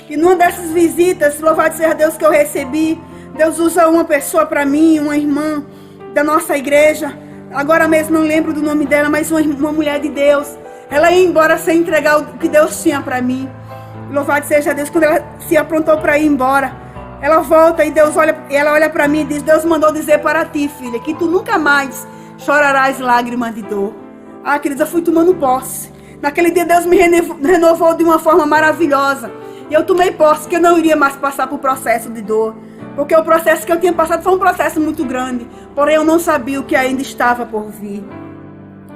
E numa dessas visitas, louvado seja Deus que eu recebi, Deus usa uma pessoa para mim, uma irmã da nossa igreja. Agora mesmo não lembro do nome dela, mas uma mulher de Deus. Ela ia embora sem entregar o que Deus tinha para mim. Louvado seja Deus, quando ela se aprontou para ir embora, ela volta e ela olha para mim e diz: Deus mandou dizer para ti, filha, que tu nunca mais chorarás lágrimas de dor. Querida, eu fui tomando posse. Naquele dia Deus me renovou de uma forma maravilhosa. E eu tomei posse que eu não iria mais passar por processo de dor. Porque o processo que eu tinha passado foi um processo muito grande. Porém eu não sabia o que ainda estava por vir.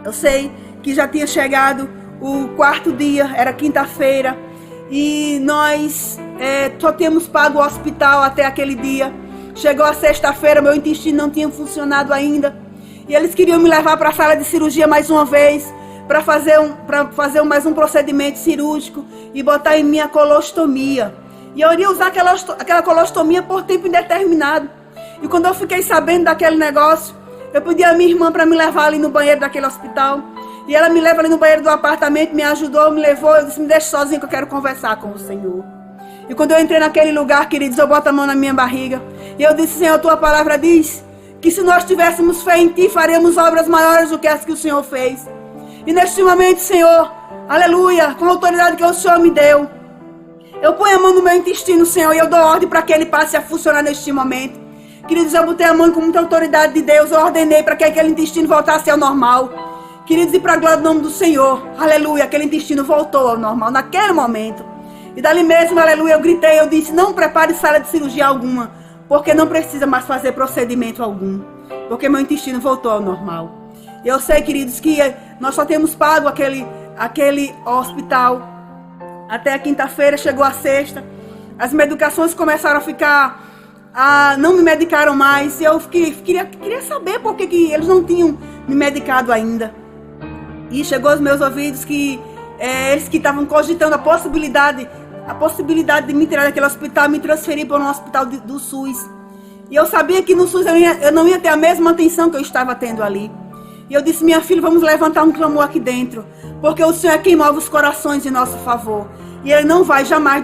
Eu sei que já tinha chegado o 4º dia, era quinta-feira. E nós só tínhamos pago o hospital até aquele dia. Chegou a sexta-feira, meu intestino não tinha funcionado ainda. E eles queriam me levar para a sala de cirurgia mais uma vez, para fazer mais um procedimento cirúrgico e botar em mim a colostomia. E eu iria usar aquela colostomia por tempo indeterminado. E quando eu fiquei sabendo daquele negócio, eu pedi a minha irmã para me levar ali no banheiro daquele hospital. E ela me leva ali no banheiro do apartamento, me ajudou, me levou. Eu disse: me deixe sozinha que eu quero conversar com o Senhor. E quando eu entrei naquele lugar, queridos, eu boto a mão na minha barriga. E eu disse: Senhor, tua palavra diz que se nós tivéssemos fé em ti, faríamos obras maiores do que as que o Senhor fez. E neste momento, Senhor, aleluia, com a autoridade que o Senhor me deu, eu ponho a mão no meu intestino, Senhor, e eu dou ordem para que ele passe a funcionar neste momento. Queridos, eu botei a mão com muita autoridade de Deus, eu ordenei para que aquele intestino voltasse ao normal. Queridos, e para a glória do nome do Senhor, aleluia, aquele intestino voltou ao normal naquele momento. E dali mesmo, aleluia, eu gritei, eu disse: não prepare sala de cirurgia alguma, porque não precisa mais fazer procedimento algum, porque meu intestino voltou ao normal. E eu sei, queridos, que nós só temos pago aquele hospital até a quinta-feira, chegou a sexta. As medicações começaram a ficar, não me medicaram mais. E eu queria saber por que eles não tinham me medicado ainda. E chegou aos meus ouvidos que eles que estavam cogitando a possibilidade de me tirar daquele hospital e me transferir para um hospital do SUS. E eu sabia que no SUS eu não ia ter a mesma atenção que eu estava tendo ali. E eu disse: minha filha, vamos levantar um clamor aqui dentro, porque o Senhor é quem move os corações em nosso favor. E Ele não vai jamais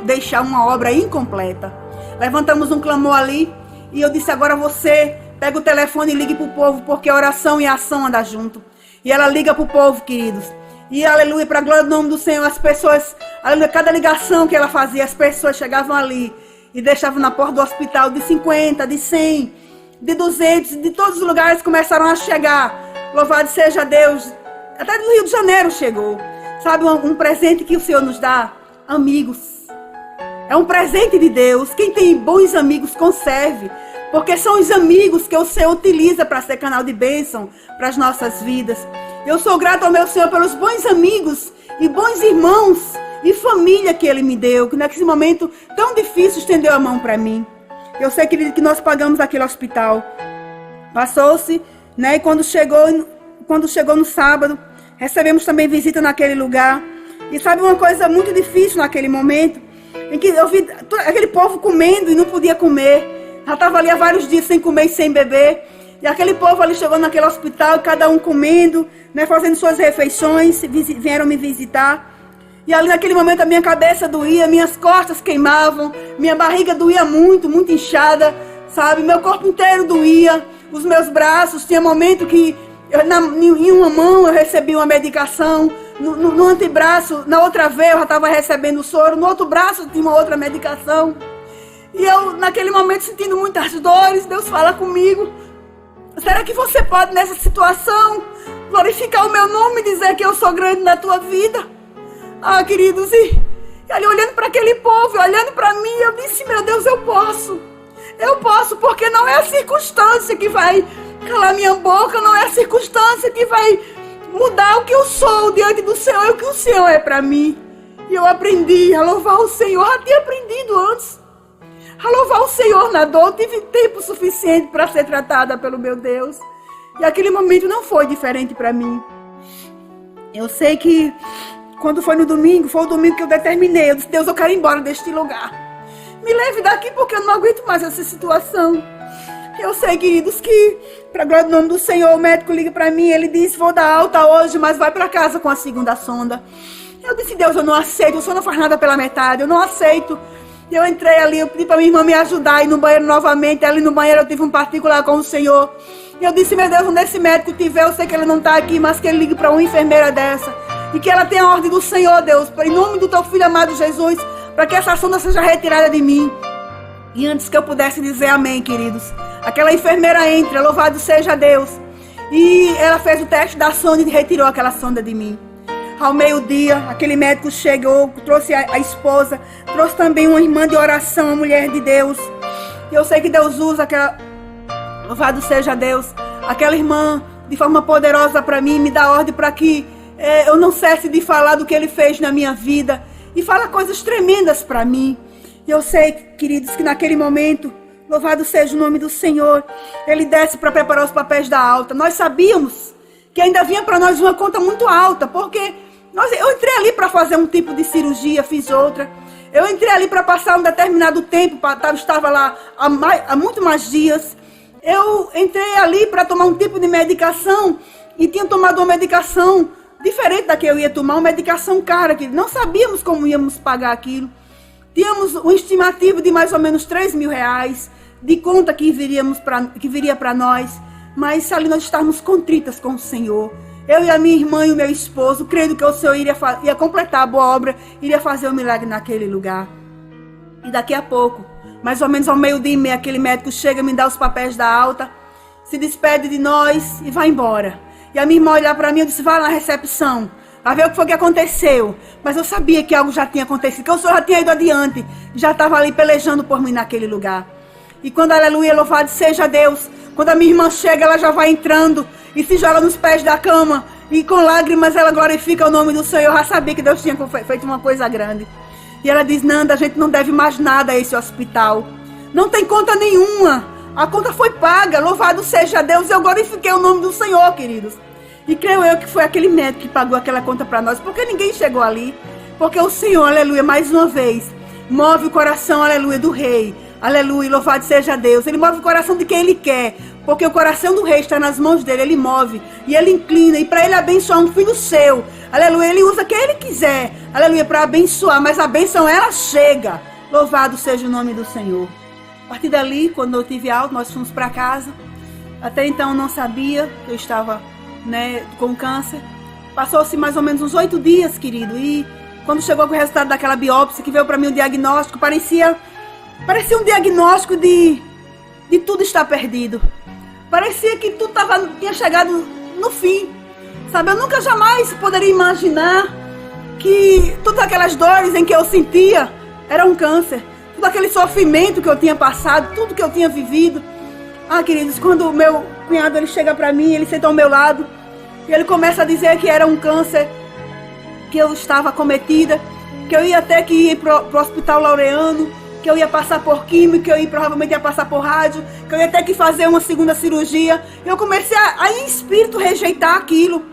deixar uma obra incompleta. Levantamos um clamor ali. E eu disse: agora você pega o telefone e ligue para o povo, porque oração e ação andam junto. E ela liga para o povo, queridos. E aleluia, para a glória do nome do Senhor, as pessoas, aleluia, cada ligação que ela fazia, as pessoas chegavam ali e deixavam na porta do hospital de 50, de 100, de 200, de todos os lugares começaram a chegar. Louvado seja Deus. Até do Rio de Janeiro chegou. Sabe, um presente que o Senhor nos dá? Amigos. É um presente de Deus. Quem tem bons amigos, conserve. Porque são os amigos que o Senhor utiliza para ser canal de bênção para as nossas vidas. Eu sou grato ao meu Senhor pelos bons amigos e bons irmãos e família que Ele me deu. Que nesse momento tão difícil estendeu a mão para mim. Eu sei, querido, que nós pagamos aquele hospital. Passou-se, né? E quando chegou no sábado, recebemos também visita naquele lugar. E sabe uma coisa muito difícil naquele momento? Em que eu vi aquele povo comendo e não podia comer. Já estava ali há vários dias sem comer e sem beber. E aquele povo ali chegou naquele hospital, cada um comendo, né, fazendo suas refeições, vieram me visitar. E ali naquele momento a minha cabeça doía, minhas costas queimavam, minha barriga doía muito, muito inchada, sabe? Meu corpo inteiro doía, os meus braços, tinha momento que Em uma mão eu recebi uma medicação, no antebraço, na outra vez eu já estava recebendo soro, no outro braço tinha uma outra medicação. E eu, naquele momento, sentindo muitas dores, Deus fala comigo: será que você pode, nessa situação, glorificar o meu nome e dizer que eu sou grande na tua vida? Ah, queridos, e ali olhando para aquele povo, olhando para mim, eu disse: meu Deus, eu posso. Eu posso, porque não é a circunstância que vai calar minha boca, não é a circunstância que vai mudar o que eu sou diante do Senhor, é o que o Senhor é para mim. E eu aprendi a louvar o Senhor, já tinha aprendido antes. A louvar o Senhor na dor, tive tempo suficiente para ser tratada pelo meu Deus. E aquele momento não foi diferente para mim. Eu sei que quando foi no domingo, foi o domingo que eu determinei. Eu disse: Deus, eu quero ir embora deste lugar. Me leve daqui porque eu não aguento mais essa situação. Eu sei, queridos, que, para a glória do nome do Senhor, o médico liga para mim, ele diz: vou dar alta hoje, mas vai para casa com a segunda sonda. Eu disse: Deus, eu não aceito, o Senhor não faz nada pela metade, eu não aceito. Eu entrei ali, eu pedi para minha irmã me ajudar a ir no banheiro novamente. Ali no banheiro eu tive um particular com o Senhor. E eu disse: meu Deus, onde esse médico tiver, eu sei que ele não está aqui, mas que ele ligue para uma enfermeira dessa. E que ela tenha a ordem do Senhor, Deus, em nome do teu filho amado Jesus, para que essa sonda seja retirada de mim. E antes que eu pudesse dizer amém, queridos, aquela enfermeira entra, louvado seja Deus. E ela fez o teste da sonda e retirou aquela sonda de mim. Ao meio-dia, aquele médico chegou, trouxe a esposa, trouxe também uma irmã de oração, uma mulher de Deus. E eu sei que Deus usa aquela, louvado seja Deus, aquela irmã de forma poderosa para mim, me dá ordem para que eu não cesse de falar do que Ele fez na minha vida. E fala coisas tremendas para mim. E eu sei, queridos, que naquele momento, louvado seja o nome do Senhor, Ele desce para preparar os papéis da alta. Nós sabíamos que ainda vinha para nós uma conta muito alta, porque eu entrei ali para fazer um tipo de cirurgia, fiz outra. Eu entrei ali para passar um determinado tempo, estava lá há muito mais dias. Eu entrei ali para tomar um tipo de medicação e tinha tomado uma medicação diferente da que eu ia tomar, uma medicação cara, que não sabíamos como íamos pagar aquilo. Tínhamos um estimativo de mais ou menos R$3.000 de conta que viria para nós, mas ali nós estávamos contritas com o Senhor. Eu e a minha irmã e o meu esposo, crendo que o Senhor ia completar a boa obra, iria fazer um milagre naquele lugar. E daqui a pouco, mais ou menos ao meio-dia e meio, aquele médico chega, me dá os papéis da alta, se despede de nós e vai embora. E a minha irmã olhar para mim e disse: vai lá na recepção, vai ver o que foi que aconteceu. Mas eu sabia que algo já tinha acontecido, que o Senhor já tinha ido adiante, já estava ali pelejando por mim naquele lugar. E quando, aleluia, louvado seja Deus, quando a minha irmã chega, ela já vai entrando e se joga nos pés da cama, e com lágrimas ela glorifica o nome do Senhor. Eu já sabia que Deus tinha feito uma coisa grande. E ela diz: Nanda, a gente não deve mais nada a esse hospital, não tem conta nenhuma, a conta foi paga, louvado seja Deus. Eu glorifiquei o nome do Senhor, queridos. E creio eu que foi aquele médico que pagou aquela conta para nós, porque ninguém chegou ali, porque o Senhor, aleluia, mais uma vez, move o coração, aleluia, do rei, aleluia, louvado seja Deus. Ele move o coração de quem Ele quer, porque o coração do rei está nas mãos dele. Ele move e Ele inclina, e para Ele abençoar um filho seu, aleluia, Ele usa quem Ele quiser, aleluia, para abençoar, mas a bênção ela chega, louvado seja o nome do Senhor. A partir dali, quando eu tive alta, nós fomos para casa. Até então eu não sabia que eu estava, com câncer. Passou-se mais ou menos uns 8 dias, querido, e quando chegou com o resultado daquela biópsia, que veio para mim o diagnóstico, parecia um diagnóstico de tudo estar perdido. Parecia que tudo tinha chegado no fim, sabe? Eu nunca jamais poderia imaginar que todas aquelas dores em que eu sentia era um câncer, todo aquele sofrimento que eu tinha passado, tudo que eu tinha vivido. Ah, queridos, quando o meu cunhado ele chega para mim, ele senta ao meu lado e ele começa a dizer que era um câncer que eu estava acometida, que eu ia ter que ir pro Hospital Laureano, que eu ia passar por química, que eu provavelmente ia passar por rádio, que eu ia ter que fazer uma segunda cirurgia. Eu comecei a em espírito rejeitar aquilo,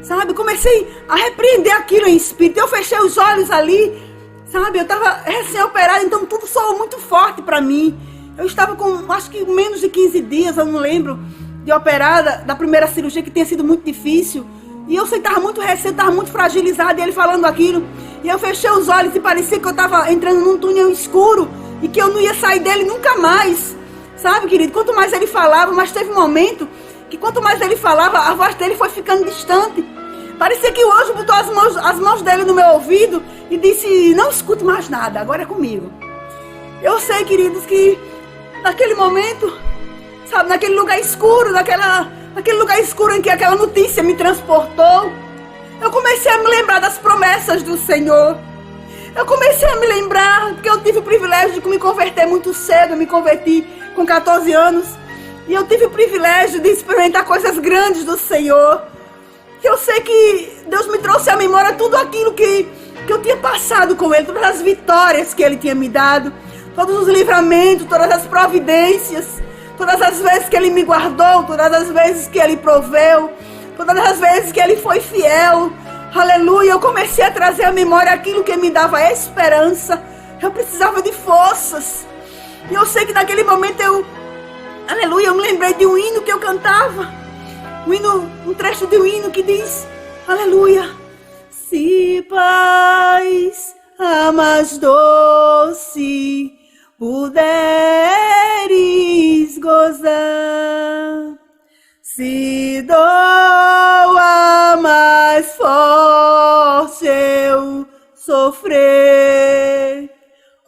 sabe? Comecei a repreender aquilo em espírito. Eu fechei os olhos ali, sabe? Eu estava recém-operada, então tudo soou muito forte para mim. Eu estava com, acho que menos de 15 dias, eu não lembro, de operada, da primeira cirurgia, que tinha sido muito difícil. E eu estava muito recente, estava muito fragilizada, e ele falando aquilo. E eu fechei os olhos e parecia que eu estava entrando num túnel escuro e que eu não ia sair dele nunca mais. Sabe, querido? Quanto mais ele falava, mas teve um momento que quanto mais ele falava, a voz dele foi ficando distante. Parecia que o anjo botou as mãos dele no meu ouvido e disse, não escute mais nada, agora é comigo. Eu sei, queridos, que naquele momento, sabe, naquele lugar escuro, naquele lugar escuro em que aquela notícia me transportou, eu comecei a me lembrar das promessas do Senhor. Eu comecei a me lembrar, porque eu tive o privilégio de me converter muito cedo, eu me converti com 14 anos, e eu tive o privilégio de experimentar coisas grandes do Senhor. Que eu sei que Deus me trouxe à memória tudo aquilo que eu tinha passado com Ele, todas as vitórias que Ele tinha me dado, todos os livramentos, todas as providências, todas as vezes que Ele me guardou, todas as vezes que Ele proveu, todas as vezes que Ele foi fiel. Aleluia, eu comecei a trazer à memória aquilo que me dava esperança. Eu precisava de forças. E eu sei que naquele momento aleluia, eu me lembrei de um hino que eu cantava. Um trecho de um hino que diz, aleluia. Se paz a mais doce puderes gozar, se dor a mais forte eu sofrer,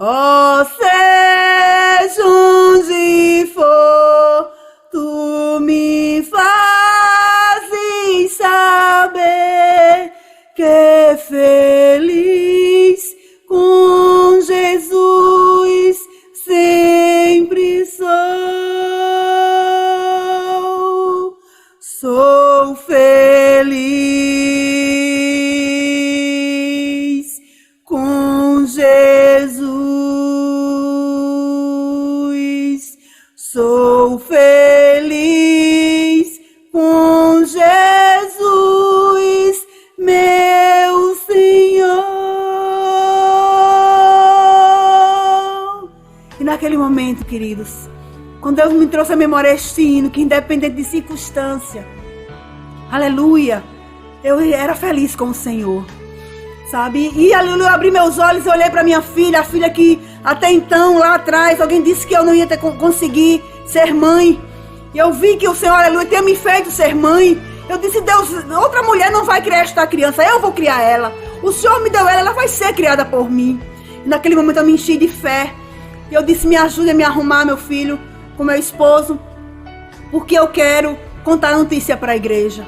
ó, seja onde for, tu me fazes saber que feliz com Jesus sempre sou. Sou feliz com Jesus. Sou feliz com Jesus, meu Senhor. E naquele momento, queridos, quando Deus me trouxe a memória este hino, que independente de circunstância, aleluia, eu era feliz com o Senhor, sabe? E aleluia, eu abri meus olhos e olhei para minha filha, a filha que até então, lá atrás, alguém disse que eu não ia conseguir ser mãe. E eu vi que o Senhor, aleluia, tinha me feito ser mãe. Eu disse, Deus, outra mulher não vai criar esta criança, eu vou criar ela. O Senhor me deu ela vai ser criada por mim. E naquele momento eu me enchi de fé. E eu disse, me ajude a me arrumar, meu filho, com meu esposo, porque eu quero contar a notícia para a igreja.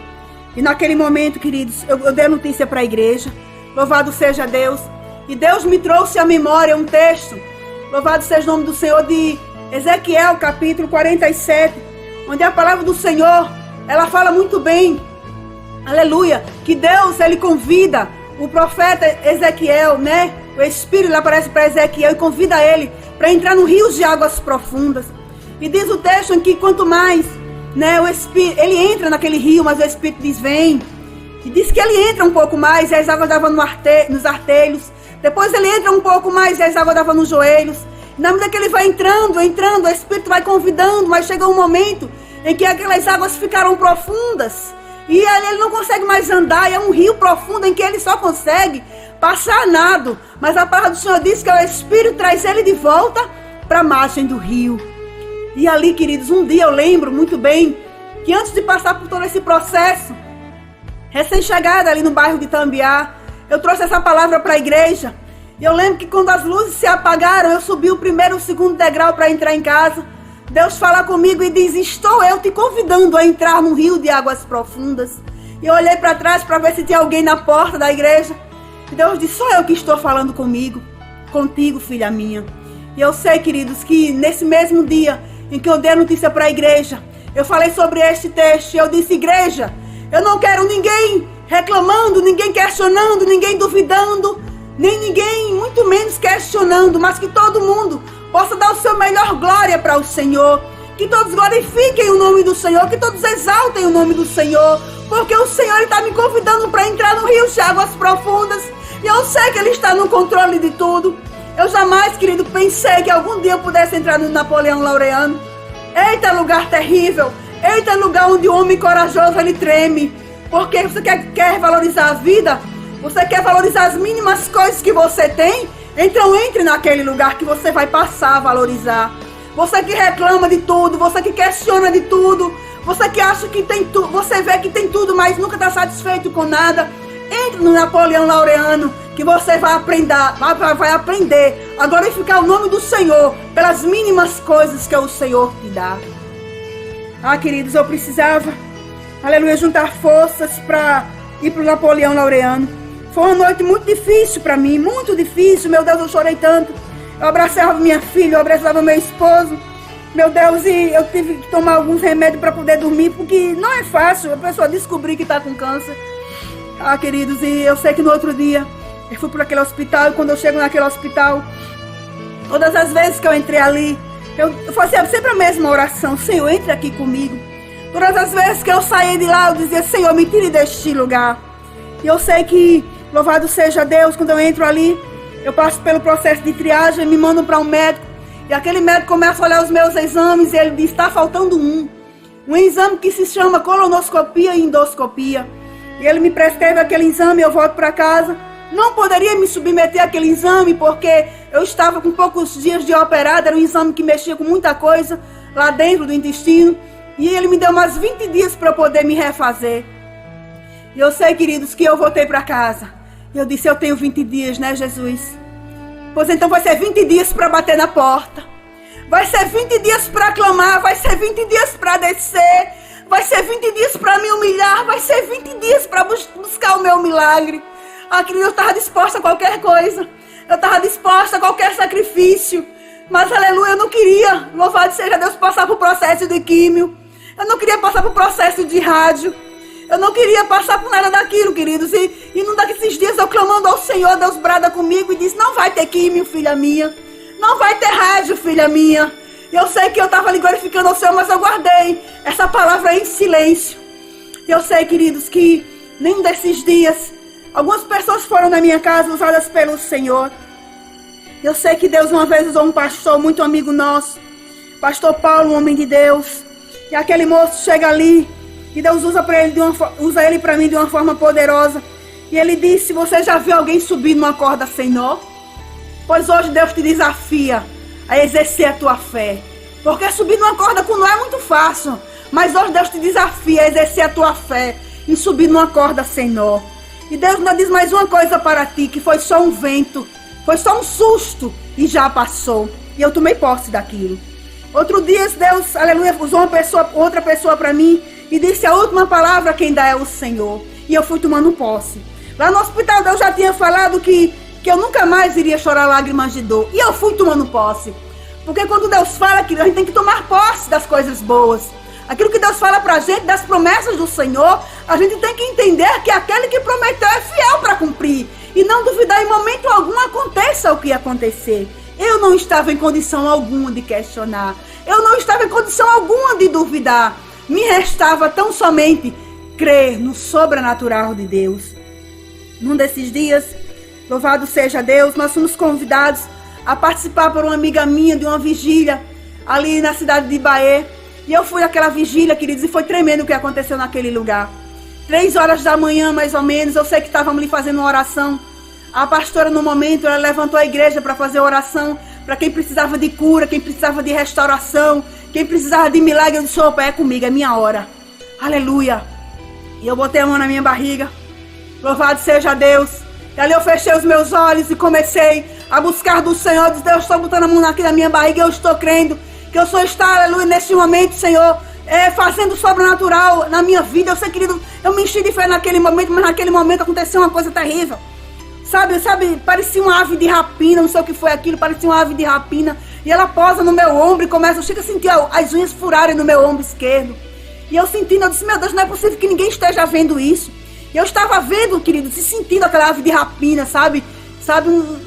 E naquele momento, queridos, eu dei a notícia para a igreja. Louvado seja Deus. E Deus me trouxe à memória um texto, louvado seja o nome do Senhor, de Ezequiel, capítulo 47, onde a palavra do Senhor, ela fala muito bem, aleluia, que Deus, ele convida o profeta Ezequiel, né? O Espírito ele aparece para Ezequiel e convida ele para entrar no rio de águas profundas. E diz o texto em que quanto mais, né, o Espírito, ele entra naquele rio, mas o Espírito diz, vem. E diz que ele entra um pouco mais, e as águas davam nos artelhos. Depois ele entra um pouco mais, e as águas davam nos joelhos. E na medida que ele vai entrando, o Espírito vai convidando, mas chega um momento em que aquelas águas ficaram profundas. E ele não consegue mais andar, e é um rio profundo em que ele só consegue passar nado. Mas a palavra do Senhor diz que o Espírito traz ele de volta para a margem do rio. E ali, queridos, um dia eu lembro muito bem que antes de passar por todo esse processo, recém-chegada ali no bairro de Tambiá, eu trouxe essa palavra para a igreja. E eu lembro que quando as luzes se apagaram, eu subi o primeiro e o segundo degrau para entrar em casa. Deus fala comigo e diz, estou eu te convidando a entrar num rio de águas profundas. E eu olhei para trás para ver se tinha alguém na porta da igreja. E Deus disse, sou eu que estou falando contigo, filha minha. E eu sei, queridos, que nesse mesmo dia em que eu dei a notícia para a igreja, eu falei sobre este texto e eu disse, igreja, eu não quero ninguém reclamando, ninguém questionando, ninguém duvidando, nem ninguém, muito menos questionando, mas que todo mundo possa dar o seu melhor glória para o Senhor, que todos glorifiquem o nome do Senhor, que todos exaltem o nome do Senhor, porque o Senhor está me convidando para entrar no rio de águas profundas, e eu sei que Ele está no controle de tudo. Eu jamais, querido, pensei que algum dia eu pudesse entrar no Napoleão Laureano. Eita, lugar terrível, eita, lugar onde o homem corajoso, ele treme, porque você quer valorizar a vida, você quer valorizar as mínimas coisas que você tem, então entre naquele lugar que você vai passar a valorizar. Você que reclama de tudo, você que questiona de tudo, Você que acha que tem tudo, você vê que tem tudo, mas nunca está satisfeito com nada. Entre no Napoleão Laureano, que você vai aprender a glorificar o nome do Senhor pelas mínimas coisas que o Senhor te dá. Ah, queridos, eu precisava, aleluia, juntar forças para ir para o Napoleão Laureano. Foi uma noite muito difícil para mim, muito difícil. Meu Deus, eu chorei tanto. Eu abraçava minha filha, eu abraçava meu esposo. Meu Deus, e eu tive que tomar alguns remédios para poder dormir, porque não é fácil a pessoa descobrir que está com câncer. Ah, queridos, e eu sei que no outro dia eu fui para aquele hospital, e quando eu chego naquele hospital, todas as vezes que eu entrei ali, eu fazia sempre a mesma oração: Senhor, entre aqui comigo. Todas as vezes que eu saía de lá, eu dizia: Senhor, me tire deste lugar. E eu sei que, louvado seja Deus, quando eu entro ali, eu passo pelo processo de triagem, me mandam para um médico, e aquele médico começa a olhar os meus exames, e ele diz: está faltando um exame que se chama colonoscopia e endoscopia. E ele me prescreve aquele exame, eu volto para casa. Não poderia me submeter àquele exame, porque eu estava com poucos dias de operado. Era um exame que mexia com muita coisa lá dentro do intestino. E ele me deu mais 20 dias para eu poder me refazer. E eu sei, queridos, que eu voltei para casa. E eu disse: eu tenho 20 dias, né, Jesus? Pois então vai ser 20 dias para bater na porta. Vai ser 20 dias para clamar. Vai ser 20 dias para descer. Vai ser 20 dias para me humilhar. Vai ser 20 dias para buscar o meu milagre. Ah, querido, eu estava disposta a qualquer coisa. Eu estava disposta a qualquer sacrifício. Mas, aleluia, eu não queria, louvado seja Deus, passar por processo de químio. Eu não queria passar por processo de rádio. Eu não queria passar por nada daquilo, queridos. E num daqueles dias eu clamando ao Senhor, Deus brada comigo e disse: não vai ter químio, filha minha. Não vai ter rádio, filha minha. Eu sei que eu estava ali glorificando ao Senhor, mas eu guardei essa palavra em silêncio. Eu sei, queridos, que nenhum desses dias, algumas pessoas foram na minha casa usadas pelo Senhor. Eu sei que Deus uma vez usou um pastor muito amigo nosso, pastor Paulo, um homem de Deus. E aquele moço chega ali e Deus usa ele para mim de uma forma poderosa. E ele disse: você já viu alguém subir numa corda sem nó? Pois hoje Deus te desafia a exercer a tua fé. Porque subir numa corda com nó é muito fácil. Mas hoje Deus te desafia a exercer a tua fé em subir numa corda sem nó. E Deus ainda diz mais uma coisa para ti, que foi só um vento, foi só um susto e já passou. E eu tomei posse daquilo. Outro dia Deus, aleluia, usou outra pessoa para mim e disse: a última palavra quem dá é o Senhor. E eu fui tomando posse. Lá no hospital Deus já tinha falado que eu nunca mais iria chorar lágrimas de dor. E eu fui tomando posse. Porque quando Deus fala que a gente tem que tomar posse das coisas boas, aquilo que Deus fala pra gente, das promessas do Senhor, a gente tem que entender que aquele que prometeu é fiel para cumprir. E não duvidar em momento algum aconteça o que acontecer. Eu não estava em condição alguma de questionar. Eu não estava em condição alguma de duvidar. Me restava tão somente crer no sobrenatural de Deus. Num desses dias, louvado seja Deus, nós fomos convidados a participar por uma amiga minha de uma vigília ali na cidade de Bahia. E eu fui naquela vigília, queridos, e foi tremendo o que aconteceu naquele lugar. 3 horas da manhã, mais ou menos, eu sei que estávamos ali fazendo uma oração. A pastora, no momento, ela levantou a igreja para fazer oração para quem precisava de cura, quem precisava de restauração, quem precisava de milagre. Eu disse: opa, é comigo, é minha hora. Aleluia. E eu botei a mão na minha barriga. Louvado seja Deus. E ali eu fechei os meus olhos e comecei a buscar do Senhor. Deus, eu estou botando a mão aqui na minha barriga e eu estou crendo que o Senhor está, aleluia, neste momento, Senhor, fazendo sobrenatural na minha vida. Eu sei, querido, eu me enchi de fé naquele momento, mas naquele momento aconteceu uma coisa terrível. Sabe, parecia uma ave de rapina, não sei o que foi aquilo, parecia uma ave de rapina. E ela posa no meu ombro e começa, eu chego a sentir as unhas furarem no meu ombro esquerdo. E eu sentindo, eu disse: meu Deus, não é possível que ninguém esteja vendo isso. E eu estava vendo, querido, se sentindo aquela ave de rapina, sabe,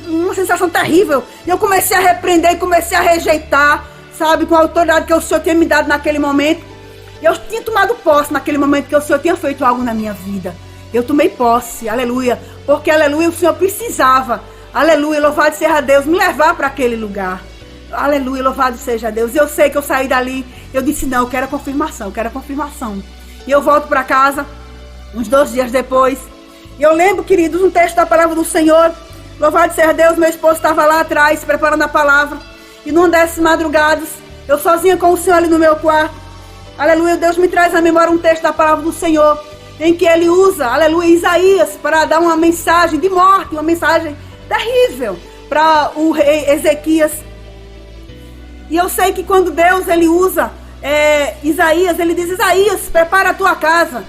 uma sensação terrível. E eu comecei a repreender, comecei a rejeitar, sabe, com a autoridade que o Senhor tinha me dado naquele momento. E eu tinha tomado posse naquele momento que o Senhor tinha feito algo na minha vida. Eu tomei posse, aleluia, porque, aleluia, o Senhor precisava, aleluia, louvado seja Deus, me levar para aquele lugar. Aleluia, louvado seja Deus. E eu sei que eu saí dali, eu disse: não, eu quero a confirmação, eu quero a confirmação. E eu volto para casa, uns 2 dias depois. E eu lembro, queridos, um texto da palavra do Senhor. Louvado seja Deus, meu esposo estava lá atrás, preparando a palavra. E numa dessas madrugadas, eu sozinha com o Senhor ali no meu quarto. aleluia, Deus me traz à memória um texto da palavra do Senhor, em que ele usa, aleluia, Isaías, para dar uma mensagem de morte, uma mensagem terrível para o rei Ezequias. E eu sei que quando Deus ele usa Isaías, ele diz: Isaías, prepara a tua casa,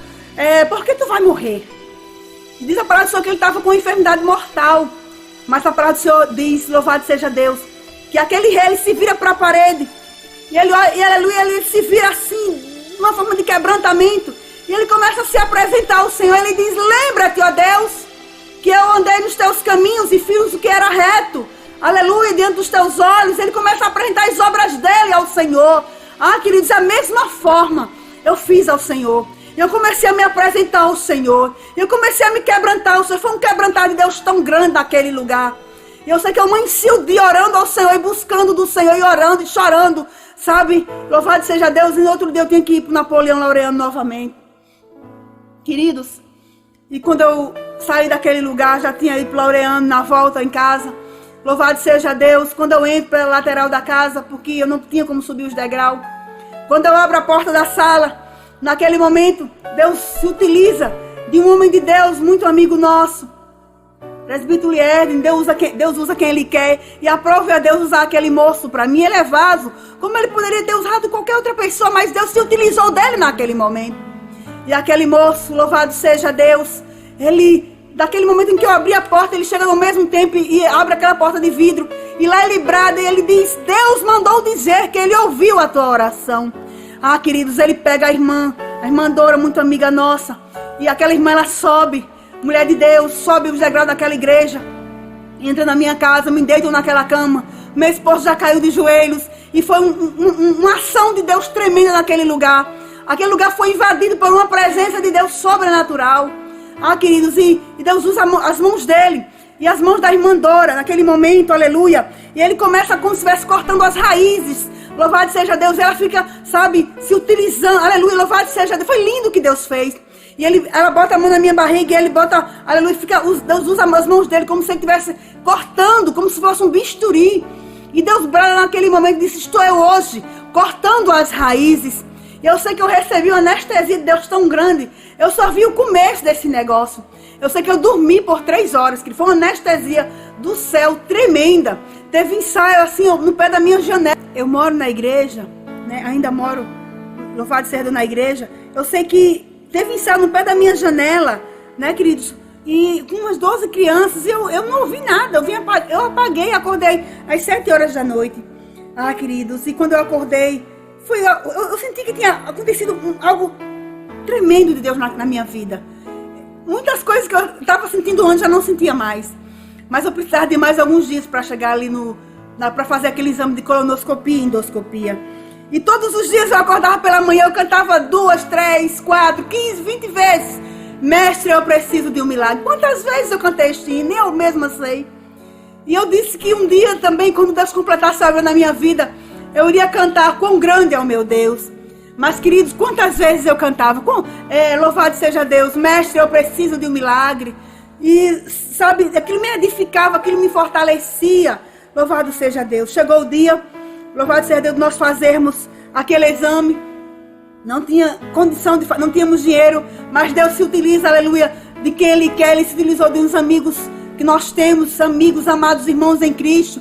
porque tu vai morrer. E diz a palavra do Senhor que ele estava com uma enfermidade mortal. Mas a palavra do Senhor diz, louvado seja Deus, que aquele rei ele se vira para a parede. E aleluia, ele se vira assim, de uma forma de quebrantamento. E ele começa a se apresentar ao Senhor. Ele diz: lembra-te, ó Deus, que eu andei nos teus caminhos e fiz o que era reto. Aleluia, diante dos teus olhos. Ele começa a apresentar as obras dele ao Senhor. Queridos, da mesma forma eu fiz ao Senhor. Eu comecei a me apresentar ao Senhor. Eu comecei a me quebrantar ao Senhor. Foi um quebrantar de Deus tão grande naquele lugar. E eu sei que eu amanheci o dia orando ao Senhor e buscando do Senhor e orando e chorando, sabe? Louvado seja Deus. E no outro dia eu tinha que ir para o Napoleão Laureano novamente. Queridos, e quando eu saí daquele lugar, já tinha ido para o Laureano na volta em casa. Louvado seja Deus. Quando eu entro pela lateral da casa, porque eu não tinha como subir os degraus. Quando eu abro a porta da sala, naquele momento, Deus se utiliza de um homem de Deus, muito amigo nosso, presbítero Lierdin. Deus usa quem Ele quer. E a prova é Deus usar aquele moço para mim. Ele é vaso, como Ele poderia ter usado qualquer outra pessoa, mas Deus se utilizou dele naquele momento. E aquele moço, louvado seja Deus, ele, daquele momento em que eu abri a porta, ele chega ao mesmo tempo e abre aquela porta de vidro. E lá ele brada e ele diz: Deus mandou dizer que Ele ouviu a tua oração. Queridos, ele pega a irmã Dora, muito amiga nossa. E aquela irmã, ela sobe, mulher de Deus, sobe os degraus daquela igreja. Entra na minha casa, me deito naquela cama. Meu esposo já caiu de joelhos. E foi uma ação de Deus tremenda naquele lugar. Aquele lugar foi invadido por uma presença de Deus sobrenatural. Queridos, e Deus usa as mãos dele e as mãos da irmã Dora naquele momento, aleluia. E ele começa como se estivesse cortando as raízes. Louvado seja Deus. Ela fica, sabe, se utilizando, aleluia, louvado seja Deus. Foi lindo o que Deus fez. E ela bota a mão na minha barriga e ele bota, aleluia, Deus usa as mãos dele como se ele estivesse cortando, como se fosse um bisturi. E Deus brada naquele momento e disse: estou eu hoje cortando as raízes. E eu sei que eu recebi uma anestesia de Deus tão grande. Eu só vi o começo desse negócio. Eu sei que eu dormi por 3 horas, que foi uma anestesia do céu tremenda. Teve ensaio assim no pé da minha janela. Eu moro na igreja, né? Ainda moro, louvado seja Deus, na igreja. Eu sei que teve ensaio no pé da minha janela, né, queridos? E com umas 12 crianças, eu não ouvi nada. Eu apaguei, acordei às 7 horas da noite. Queridos, e quando eu acordei, eu senti que tinha acontecido algo tremendo de Deus na minha vida. Muitas coisas que eu estava sentindo antes, já não sentia mais. Mas eu precisava de mais alguns dias para chegar ali para fazer aquele exame de colonoscopia e endoscopia. E todos os dias eu acordava pela manhã, eu cantava 2, 3, 4, 15, 20 vezes: Mestre, eu preciso de um milagre. Quantas vezes eu cantei este hino? Nem eu mesma sei. E eu disse que um dia também, quando Deus completasse a obra na minha vida, eu iria cantar: quão grande é o meu Deus. Mas, queridos, quantas vezes eu cantava: louvado seja Deus, Mestre, eu preciso de um milagre. E, sabe, aquilo me edificava, aquilo me fortalecia. Louvado seja Deus. Chegou o dia, louvado seja Deus, nós fazermos aquele exame. Não tinha condição, não tínhamos dinheiro, mas Deus se utiliza, aleluia, de quem Ele quer. Ele se utilizou de uns amigos que nós temos, amigos, amados irmãos em Cristo.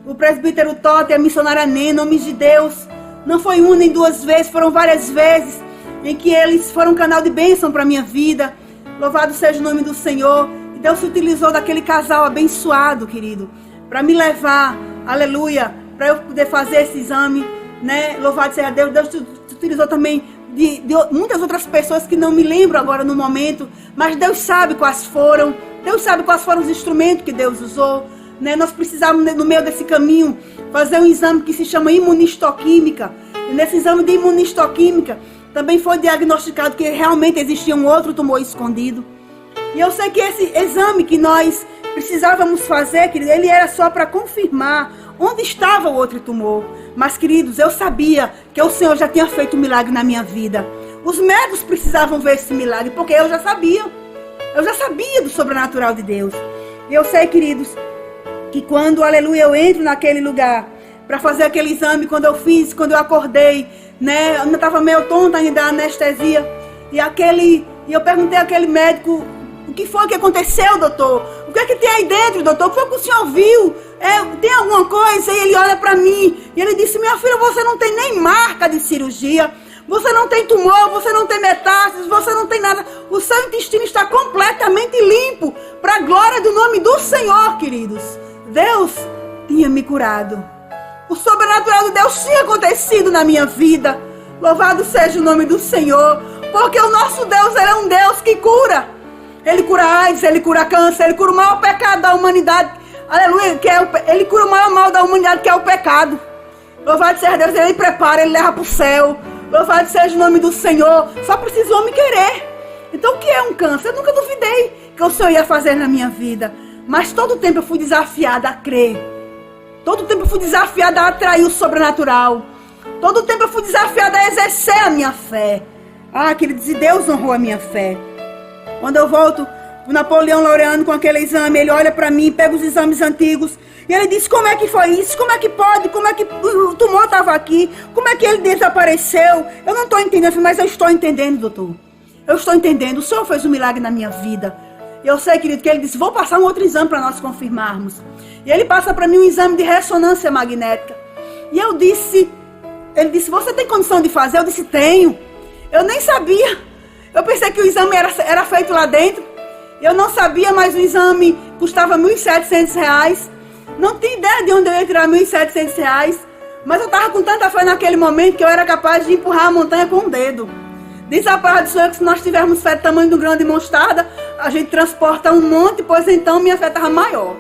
O presbítero Tota e a missionária Nena, homens de Deus. Não foi uma nem 2 vezes, foram várias vezes em que eles foram um canal de bênção para a minha vida. Louvado seja o nome do Senhor. E Deus se utilizou daquele casal abençoado, querido, para me levar, aleluia, para eu poder fazer esse exame, né? Louvado seja Deus. Deus se utilizou também de muitas outras pessoas que não me lembro agora no momento, mas Deus sabe quais foram. Deus sabe quais foram os instrumentos que Deus usou, né? Nós precisávamos, no meio desse caminho, fazer um exame que se chama imunistoquímica. E nesse exame de imunistoquímica também foi diagnosticado que realmente existia um outro tumor escondido. E eu sei que esse exame que nós precisávamos fazer, querido, ele era só para confirmar onde estava o outro tumor. Mas, queridos, eu sabia que o Senhor já tinha feito um milagre na minha vida. Os médicos precisavam ver esse milagre, porque eu já sabia. Eu já sabia do sobrenatural de Deus. E eu sei, queridos, que quando, aleluia, eu entro naquele lugar para fazer aquele exame, quando eu acordei, né? Eu estava meio tonta ainda da anestesia. E eu perguntei àquele médico: o que foi que aconteceu, doutor? O que é que tem aí dentro, doutor? O que foi que o senhor viu? Tem alguma coisa? E ele olha para mim e ele disse: minha filha, você não tem nem marca de cirurgia. Você não tem tumor, você não tem metástases, você não tem nada. O seu intestino está completamente limpo. Para a glória do nome do Senhor, queridos. Deus tinha me curado. O sobrenatural de Deus tinha acontecido na minha vida. Louvado seja o nome do Senhor. Porque o nosso Deus, Ele é um Deus que cura. Ele cura AIDS, Ele cura câncer, Ele cura o maior pecado da humanidade. Aleluia. Ele cura o maior mal da humanidade, que é o pecado. Louvado seja Deus, Ele prepara, Ele leva para o céu. Louvado seja o nome do Senhor. Só precisou me querer. Então o que é um câncer? Eu nunca duvidei que o Senhor ia fazer na minha vida. Mas todo tempo eu fui desafiada a crer. Todo tempo eu fui desafiada a atrair o sobrenatural. Todo tempo eu fui desafiada a exercer a minha fé. Queridos, e Deus honrou a minha fé. Quando eu volto, o Napoleão Laureano com aquele exame, ele olha para mim, pega os exames antigos. E ele disse: como é que foi isso? Como é que pode? Como é que o tumor estava aqui? Como é que ele desapareceu? Eu não estou entendendo, mas eu estou entendendo, doutor. Eu estou entendendo. O Senhor fez um milagre na minha vida. E eu sei, querido, que ele disse: vou passar um outro exame para nós confirmarmos. E ele passa para mim um exame de ressonância magnética. E ele disse: você tem condição de fazer? Eu disse: tenho. Eu nem sabia. Eu pensei que o exame era feito lá dentro. Eu não sabia, mas o exame custava R$ 1.700. Não tinha ideia de onde eu ia tirar R$ 1.700. Mas eu estava com tanta fé naquele momento que eu era capaz de empurrar a montanha com o dedo. Diz a palavra do Senhor que se nós tivermos fé do tamanho de um grão de mostarda, a gente transporta um monte, pois então minha fé estava maior.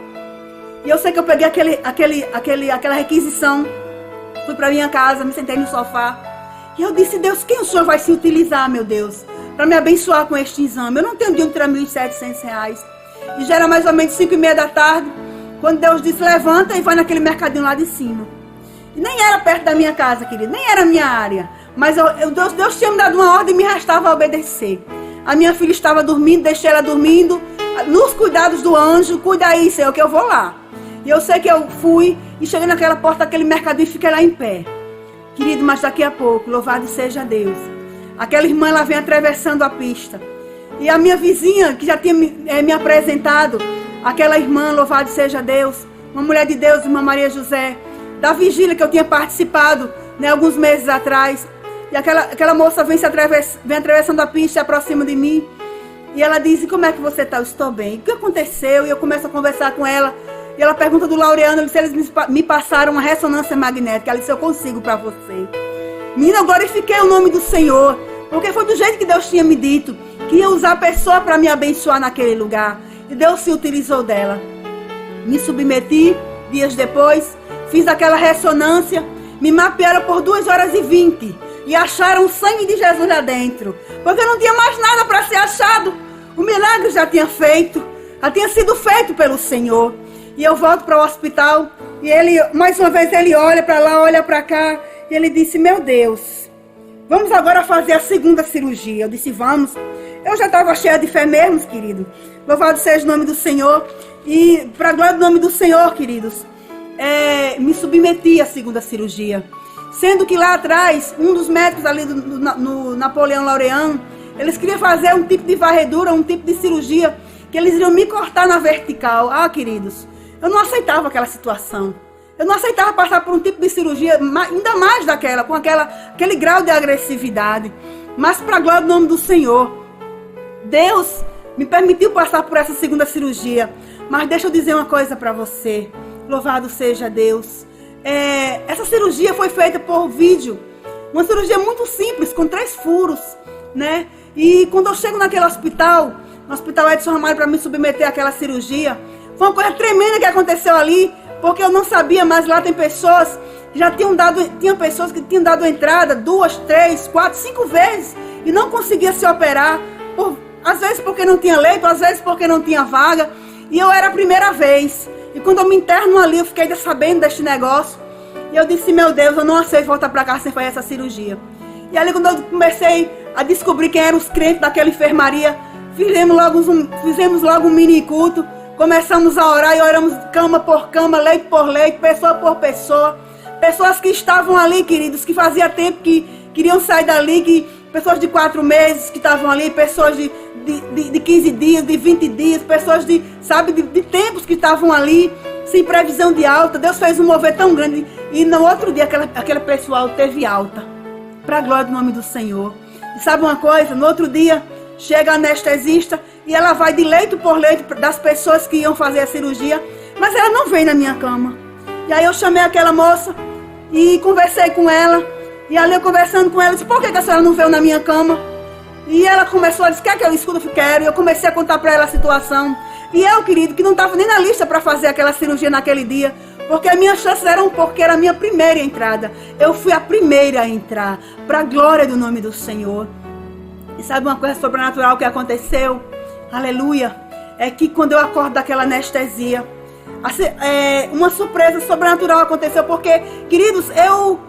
E eu sei que eu peguei aquela requisição, fui para minha casa, me sentei no sofá. E eu disse: Deus, quem o Senhor vai se utilizar, meu Deus, para me abençoar com este exame? Eu não tenho de onde tirar R$ 1.700. E já era mais ou menos 5h30 da tarde, quando Deus disse: levanta e vai naquele mercadinho lá de cima. E nem era perto da minha casa, querido, nem era a minha área. Mas Deus tinha me dado uma ordem e me restava obedecer. A minha filha estava dormindo, deixei ela dormindo, nos cuidados do anjo. Cuida aí, Senhor, que eu vou lá. E eu sei que eu fui e cheguei naquela porta daquele mercadinho e fiquei lá em pé. Querido, mas daqui a pouco, louvado seja Deus, aquela irmã, ela vem atravessando a pista. E a minha vizinha, que já tinha me apresentado, aquela irmã, louvado seja Deus, uma mulher de Deus, irmã Maria José, da vigília que eu tinha participado, né, alguns meses atrás. E aquela moça vem atravessando a pista, se aproxima de mim. E ela diz: como é que você está? Eu estou bem. O que aconteceu? E eu começo a conversar com ela. E ela pergunta do Laureano se eles me passaram uma ressonância magnética. Ela disse: eu consigo para você. Menina, eu glorifiquei o nome do Senhor. Porque foi do jeito que Deus tinha me dito, que ia usar a pessoa para me abençoar naquele lugar. E Deus se utilizou dela. Me submeti, dias depois, fiz aquela ressonância. Me mapearam por 2h20. E acharam o sangue de Jesus lá dentro. Porque não tinha mais nada para ser achado. O milagre já tinha feito. Já tinha sido feito pelo Senhor. E eu volto para o hospital. E ele, mais uma vez, ele olha para lá, olha para cá. E ele disse: meu Deus, vamos agora fazer a segunda cirurgia. Eu disse: vamos. Eu já estava cheia de fé mesmo, querido. Louvado seja o nome do Senhor. E para a glória do nome do Senhor, queridos, me submeti à segunda cirurgia. Sendo que lá atrás, um dos médicos ali no Napoleão Laureano, eles queriam fazer um tipo de varredura, um tipo de cirurgia, que eles iriam me cortar na vertical. Queridos, eu não aceitava aquela situação. Eu não aceitava passar por um tipo de cirurgia, ainda mais daquela, com aquele grau de agressividade. Mas para a glória do nome do Senhor, Deus me permitiu passar por essa segunda cirurgia. Mas deixa eu dizer uma coisa para você. Louvado seja Deus. Essa cirurgia foi feita por vídeo. Uma cirurgia muito simples, com 3 furos, né? E quando eu chego naquele hospital, no Hospital Edson Ramalho, para me submeter àquela cirurgia, foi uma coisa tremenda que aconteceu ali, porque eu não sabia, mas lá tem pessoas que tinha pessoas que tinham dado entrada 2, 3, 4, 5 vezes e não conseguia se operar, às vezes porque não tinha leito, às vezes porque não tinha vaga, e eu era a primeira vez. E quando eu me interno ali, eu fiquei sabendo deste negócio. E eu disse: meu Deus, eu não aceito voltar para cá sem fazer essa cirurgia. E ali, quando eu comecei a descobrir quem eram os crentes daquela enfermaria, fizemos logo um mini culto. Começamos a orar e oramos cama por cama, leito por leito, pessoa por pessoa. Pessoas que estavam ali, queridos, que fazia tempo que queriam sair dali, que pessoas de 4 meses que estavam ali, pessoas de 15 dias, de 20 dias, pessoas de tempos que estavam ali, sem previsão de alta. Deus fez um mover tão grande e no outro dia aquele pessoal teve alta, para a glória do nome do Senhor. E sabe uma coisa? No outro dia chega a anestesista e ela vai de leito por leito das pessoas que iam fazer a cirurgia, mas ela não vem na minha cama. E aí eu chamei aquela moça e conversei com ela. E ali eu conversando com ela, disse: por que a senhora não veio na minha cama? E ela começou a dizer: quer que eu escuto? Eu quero. E eu comecei a contar para ela a situação. E eu, querido, que não estava nem na lista para fazer aquela cirurgia naquele dia, porque as minhas chances eram porque era a minha primeira entrada. Eu fui a primeira a entrar, para a glória do nome do Senhor. E sabe uma coisa sobrenatural que aconteceu? Aleluia! É que quando eu acordo daquela anestesia, uma surpresa sobrenatural aconteceu, porque, queridos, eu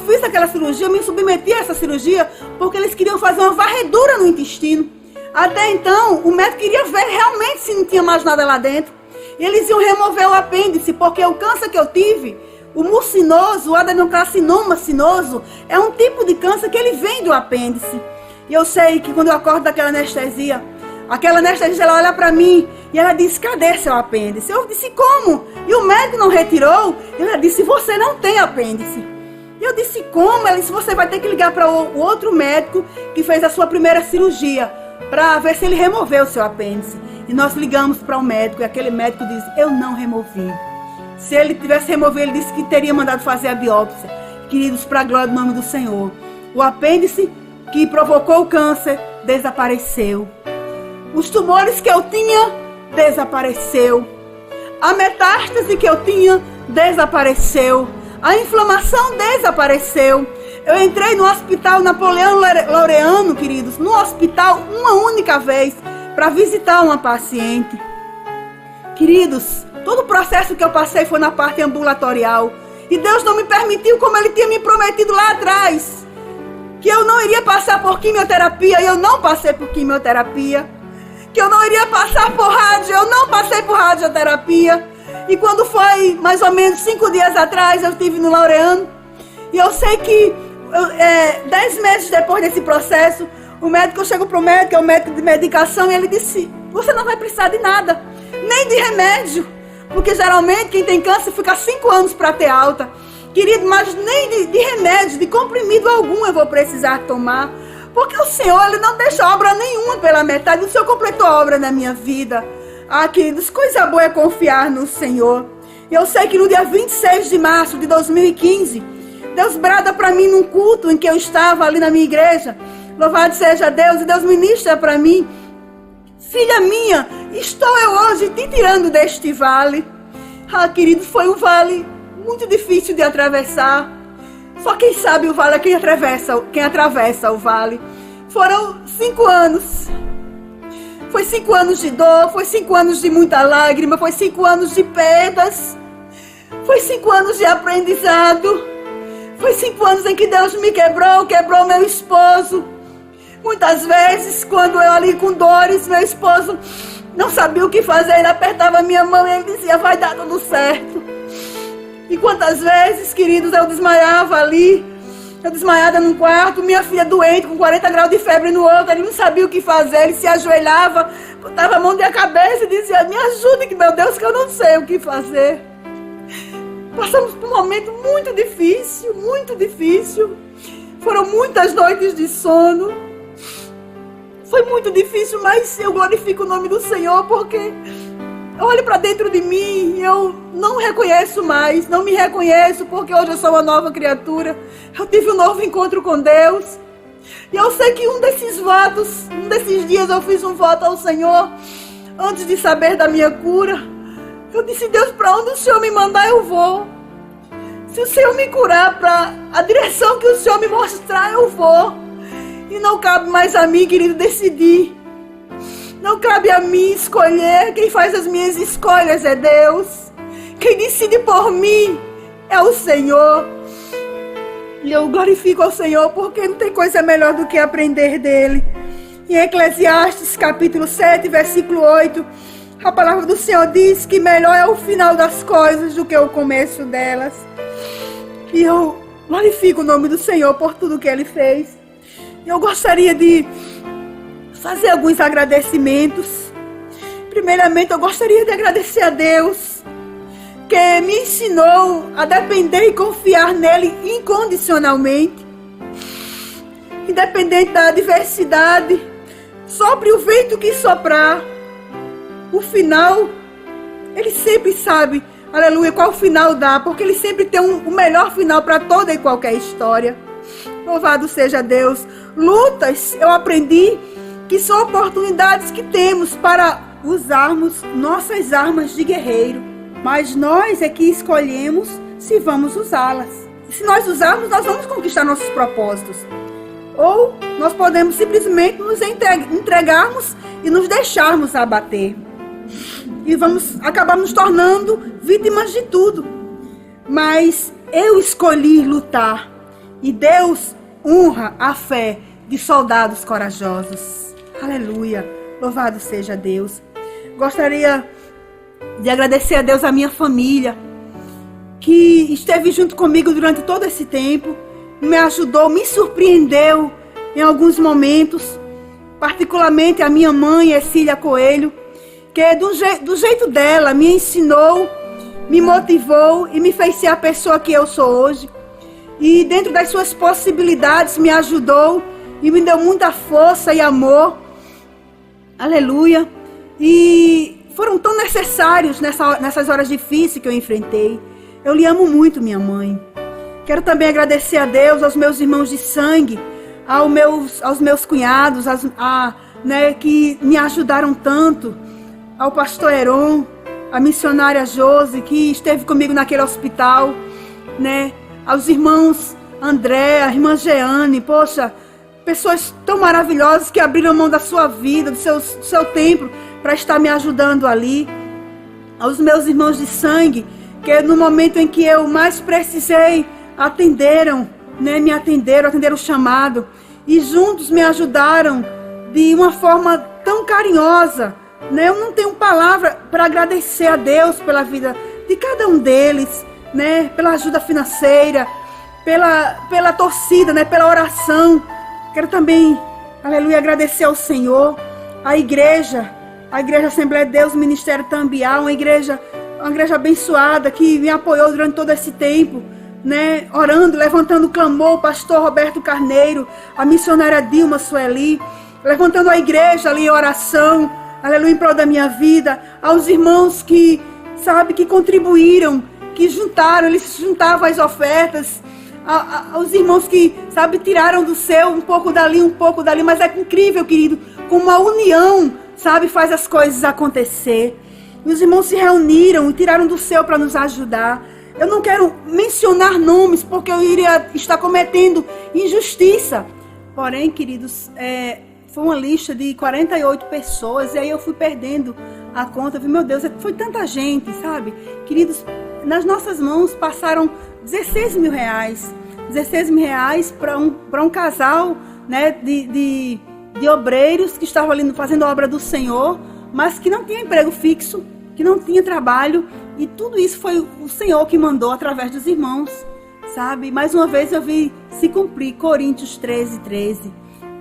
fiz aquela cirurgia, eu me submeti a essa cirurgia, porque eles queriam fazer uma varredura no intestino. Até então, o médico queria ver realmente se não tinha mais nada lá dentro. E eles iam remover o apêndice, porque o câncer que eu tive, o mucinoso, o adenocarcinoma cinoso, é um tipo de câncer que ele vem do apêndice. E eu sei que quando eu acordo daquela anestesia, aquela anestesista, ela olha para mim e ela disse: cadê seu apêndice? Eu disse: como? E o médico não retirou? Ela disse: você não tem apêndice. E eu disse: como? Ela disse: você vai ter que ligar para o outro médico que fez a sua primeira cirurgia, para ver se ele removeu o seu apêndice. E nós ligamos para o médico e aquele médico disse: eu não removi. Se ele tivesse removido, ele disse que teria mandado fazer a biópsia. Queridos, para a glória do nome do Senhor, o apêndice que provocou o câncer desapareceu. Os tumores que eu tinha desapareceu. A metástase que eu tinha desapareceu. A inflamação desapareceu. Eu entrei no hospital Napoleão Laureano, queridos, no hospital uma única vez, para visitar uma paciente. Queridos, todo o processo que eu passei foi na parte ambulatorial. E Deus não me permitiu, como Ele tinha me prometido lá atrás, que eu não iria passar por quimioterapia, e eu não passei por quimioterapia. Que eu não iria passar por rádio, eu não passei por radioterapia. E quando foi mais ou menos 5 dias atrás, eu estive no Laureano. E eu sei que 10 meses depois desse processo, o médico, eu chego para o médico, é o médico de medicação, e ele disse: você não vai precisar de nada, nem de remédio. Porque geralmente quem tem câncer fica 5 anos para ter alta. Querido, mas nem de remédio, de comprimido algum eu vou precisar tomar. Porque o Senhor, Ele não deixa obra nenhuma pela metade. O Senhor completou a obra na minha vida. Ah, queridos, coisa boa é confiar no Senhor. E eu sei que no dia 26 de março de 2015, Deus brada para mim num culto em que eu estava ali na minha igreja. Louvado seja Deus. E Deus ministra para mim: filha minha, estou eu hoje te tirando deste vale. Ah, queridos, foi um vale muito difícil de atravessar. Só quem sabe o vale é quem atravessa o vale. Foram 5 anos. Foi 5 anos de dor, foi 5 anos de muita lágrima, foi 5 anos de perdas, foi 5 anos de aprendizado, foi 5 anos em que Deus me quebrou meu esposo. Muitas vezes, quando eu ali com dores, meu esposo não sabia o que fazer, ele apertava minha mão e ele dizia: vai dar tudo certo. E quantas vezes, queridos, eu desmaiava ali, eu desmaiada num quarto, minha filha doente, com 40 graus de febre no outro, ele não sabia o que fazer, ele se ajoelhava, botava a mão na cabeça e dizia: me ajude, que meu Deus, que eu não sei o que fazer. Passamos por um momento muito difícil, muito difícil. Foram muitas noites de sono. Foi muito difícil, mas eu glorifico o nome do Senhor, porque eu olho para dentro de mim e eu não reconheço mais, não me reconheço, porque hoje eu sou uma nova criatura. Eu tive um novo encontro com Deus. E eu sei que um desses dias eu fiz um voto ao Senhor, antes de saber da minha cura. Eu disse: Deus, para onde o Senhor me mandar, eu vou. Se o Senhor me curar para a direção que o Senhor me mostrar, eu vou. E não cabe mais a mim, querido, decidir. Não cabe a mim escolher. Quem faz as minhas escolhas é Deus. Quem decide por mim é o Senhor. E eu glorifico ao Senhor, porque não tem coisa melhor do que aprender dele. Em Eclesiastes capítulo 7, versículo 8, a palavra do Senhor diz que melhor é o final das coisas do que o começo delas. E eu glorifico o nome do Senhor por tudo que Ele fez. Eu gostaria de fazer alguns agradecimentos. Primeiramente, eu gostaria de agradecer a Deus, que me ensinou a depender e confiar nele incondicionalmente. Independente da adversidade, sopre o vento que soprar, o final, Ele sempre sabe, aleluia, qual final dá, porque Ele sempre tem o melhor final para toda e qualquer história. Louvado seja Deus. Lutas, eu aprendi que são oportunidades que temos para usarmos nossas armas de guerreiro, mas nós é que escolhemos se vamos usá-las. Se nós usarmos, nós vamos conquistar nossos propósitos. Ou nós podemos simplesmente nos entregarmos e nos deixarmos abater. E vamos acabar nos tornando vítimas de tudo. Mas eu escolhi lutar. E Deus honra a fé de soldados corajosos. Aleluia. Louvado seja Deus. Gostaria de agradecer a Deus a minha família, que esteve junto comigo durante todo esse tempo, me ajudou, me surpreendeu em alguns momentos, particularmente a minha mãe, Ercília Coelho, que do jeito dela me ensinou, me motivou e me fez ser a pessoa que eu sou hoje. E dentro das suas possibilidades me ajudou e me deu muita força e amor. Aleluia. E foram tão necessários nessas horas difíceis que eu enfrentei. Eu lhe amo muito, minha mãe. Quero também agradecer a Deus, aos meus irmãos de sangue, aos meus cunhados, que me ajudaram tanto, ao pastor Heron, a missionária Josi, que esteve comigo naquele hospital, né? Aos irmãos André, a irmã Jeane, poxa, pessoas tão maravilhosas que abriram mão da sua vida, do seu tempo, para estar me ajudando ali. Aos meus irmãos de sangue, que no momento em que eu mais precisei, atenderam o chamado, e juntos me ajudaram de uma forma tão carinhosa, né? Eu não tenho palavra para agradecer a Deus pela vida de cada um deles, né? Pela ajuda financeira, pela torcida, né? Pela oração. Quero também, aleluia, agradecer ao Senhor, a igreja Assembleia de Deus, Ministério Tambiá, uma igreja abençoada que me apoiou durante todo esse tempo, né? Orando, levantando o clamor, o pastor Roberto Carneiro, a missionária Dilma Sueli, levantando a igreja ali em oração, aleluia, em prol da minha vida. Aos irmãos que contribuíram, que eles juntavam as ofertas, aos irmãos que, tiraram do seu um pouco dali, mas é incrível, querido, como a união, faz as coisas acontecer. E os irmãos se reuniram e tiraram do seu para nos ajudar. Eu não quero mencionar nomes, porque eu iria estar cometendo injustiça. Porém, queridos, foi uma lista de 48 pessoas, e aí eu fui perdendo a conta. Eu vi, meu Deus, foi tanta gente, sabe? Queridos, nas nossas mãos passaram 16 mil reais. 16 mil reais para um casal, né, de obreiros que estavam ali fazendo a obra do Senhor, mas que não tinha emprego fixo, que não tinha trabalho, e tudo isso foi o Senhor que mandou através dos irmãos, sabe? Mais uma vez eu vi se cumprir Coríntios 13,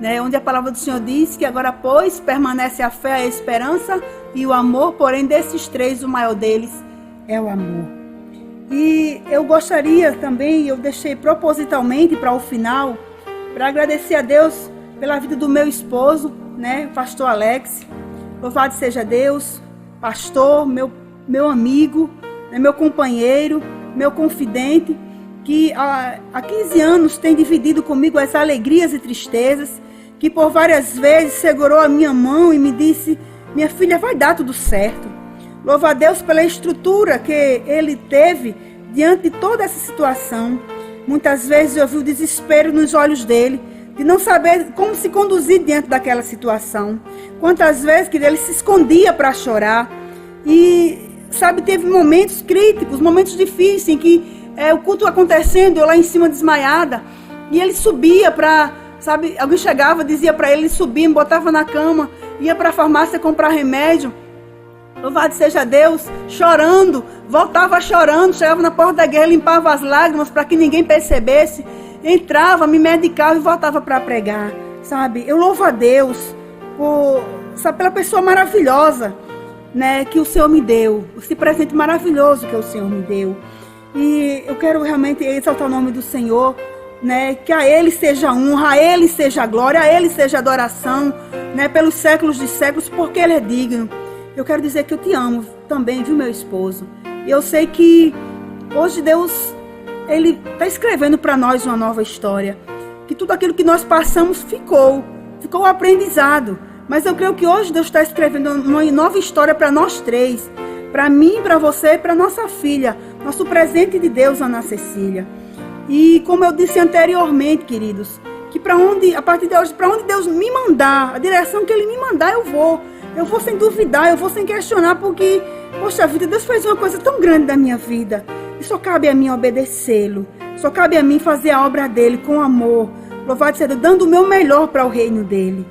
né? Onde a palavra do Senhor diz que agora, pois, permanece a fé, a esperança e o amor, porém desses três o maior deles é o amor. E eu gostaria também, eu deixei propositalmente para o final, para agradecer a Deus pela vida do meu esposo, né, pastor Alex. Louvado seja Deus, pastor, meu amigo, né, meu companheiro, meu confidente, que há 15 anos tem dividido comigo as alegrias e tristezas, que por várias vezes segurou a minha mão e me disse: minha filha, vai dar tudo certo. Louva a Deus pela estrutura que ele teve diante de toda essa situação. Muitas vezes eu vi o desespero nos olhos dele, de não saber como se conduzir diante daquela situação. Quantas vezes que ele se escondia para chorar. E, teve momentos críticos, momentos difíceis, em que o culto acontecendo, eu lá em cima desmaiada, e ele subia para, alguém chegava, dizia para ele, subia, me botava na cama, ia para a farmácia comprar remédio. Louvado seja Deus, chorando, voltava chorando, chegava na porta da igreja, limpava as lágrimas para que ninguém percebesse, entrava, me medicava e voltava para pregar, sabe? Eu louvo a Deus pela pessoa maravilhosa, né, que o Senhor me deu, esse presente maravilhoso que o Senhor me deu. E eu quero realmente exaltar o nome do Senhor, né, que a Ele seja honra, a Ele seja glória, a Ele seja adoração, né, pelos séculos de séculos, porque Ele é digno. Eu quero dizer que eu te amo também, viu, meu esposo? E eu sei que hoje Deus, Ele está escrevendo para nós uma nova história. Que tudo aquilo que nós passamos ficou aprendizado. Mas eu creio que hoje Deus está escrevendo uma nova história para nós três. Para mim, para você e para nossa filha. Nosso presente de Deus, Ana Cecília. E como eu disse anteriormente, queridos, que a partir de hoje, para onde Deus me mandar, a direção que Ele me mandar, eu vou. Eu vou sem duvidar, eu vou sem questionar, porque, poxa vida, Deus fez uma coisa tão grande da minha vida. E só cabe a mim obedecê-lo. Só cabe a mim fazer a obra dele com amor. Louvado seja Deus, dando o meu melhor para o reino dele.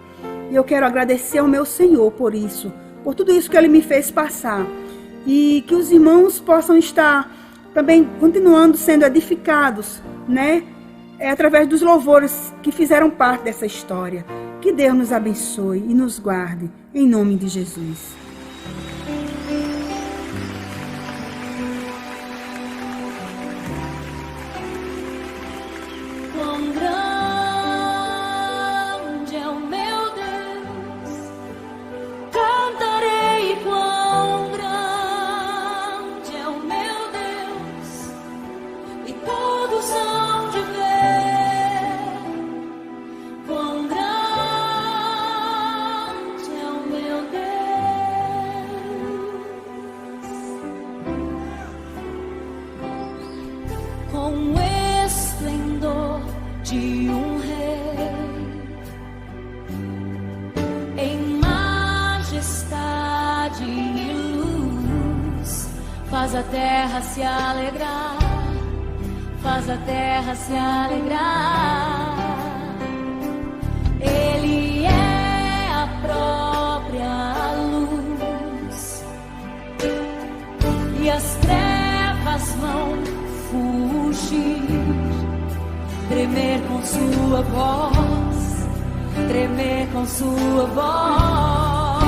E eu quero agradecer ao meu Senhor por isso. Por tudo isso que Ele me fez passar. E que os irmãos possam estar também continuando sendo edificados, né? Através dos louvores que fizeram parte dessa história. Que Deus nos abençoe e nos guarde, em nome de Jesus. Quão grande é o meu Deus, cantarei quão grande é o meu Deus, e todos hão de ver quão grande é o meu Deus. Com esplendor de um rei, em majestade e luz, faz a terra se alegrar, faz a terra se alegrar. Ele é a própria luz, e as trevas vão fugir, tremer com sua voz, tremer com sua voz.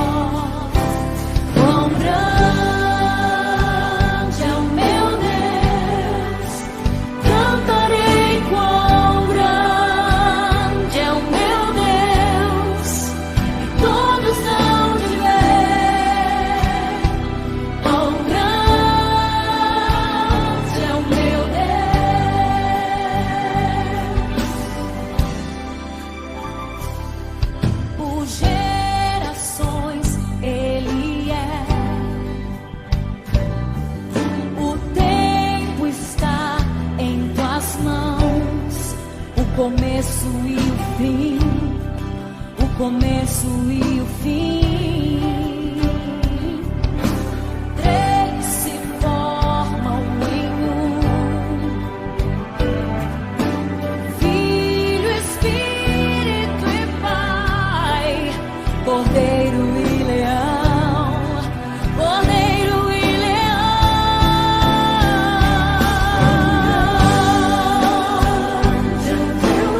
Quão grande é o meu Deus, cantarei quão grande é o meu Deus, e todos hão de ver quão grande é o meu Deus. Por gerações Ele é, o tempo está em tuas mãos, o começo e o fim, o começo e o fim. Três se formam em um: Filho, Espírito e Pai, Cordeiro e Leão, Cordeiro e Leão.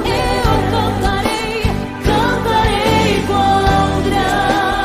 Eu cantarei, cantarei quão grande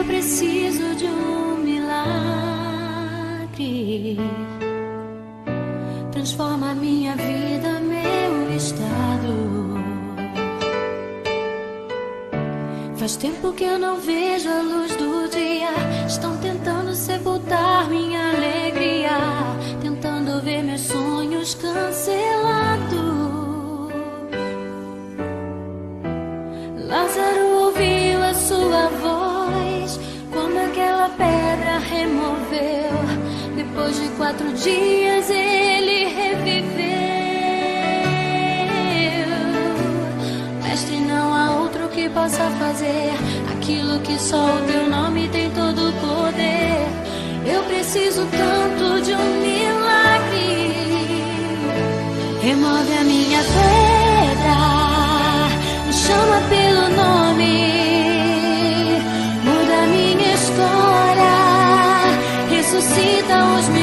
Eu preciso de um milagre. Transforma minha vida, meu estado. Faz tempo que eu não vejo a luz do dia. Estão tentando sepultar minha alegria, tentando ver meus sonhos cancelados. Lázaro ouviu a sua voz quando aquela pedra removeu. Depois de 4 dias ele reviveu. Mestre, não há outro que possa fazer aquilo que só o teu nome tem todo o poder. Eu preciso tanto de um milagre. Remove a minha pedra, me chama pelo nome, muda a minha história, ressuscita os meus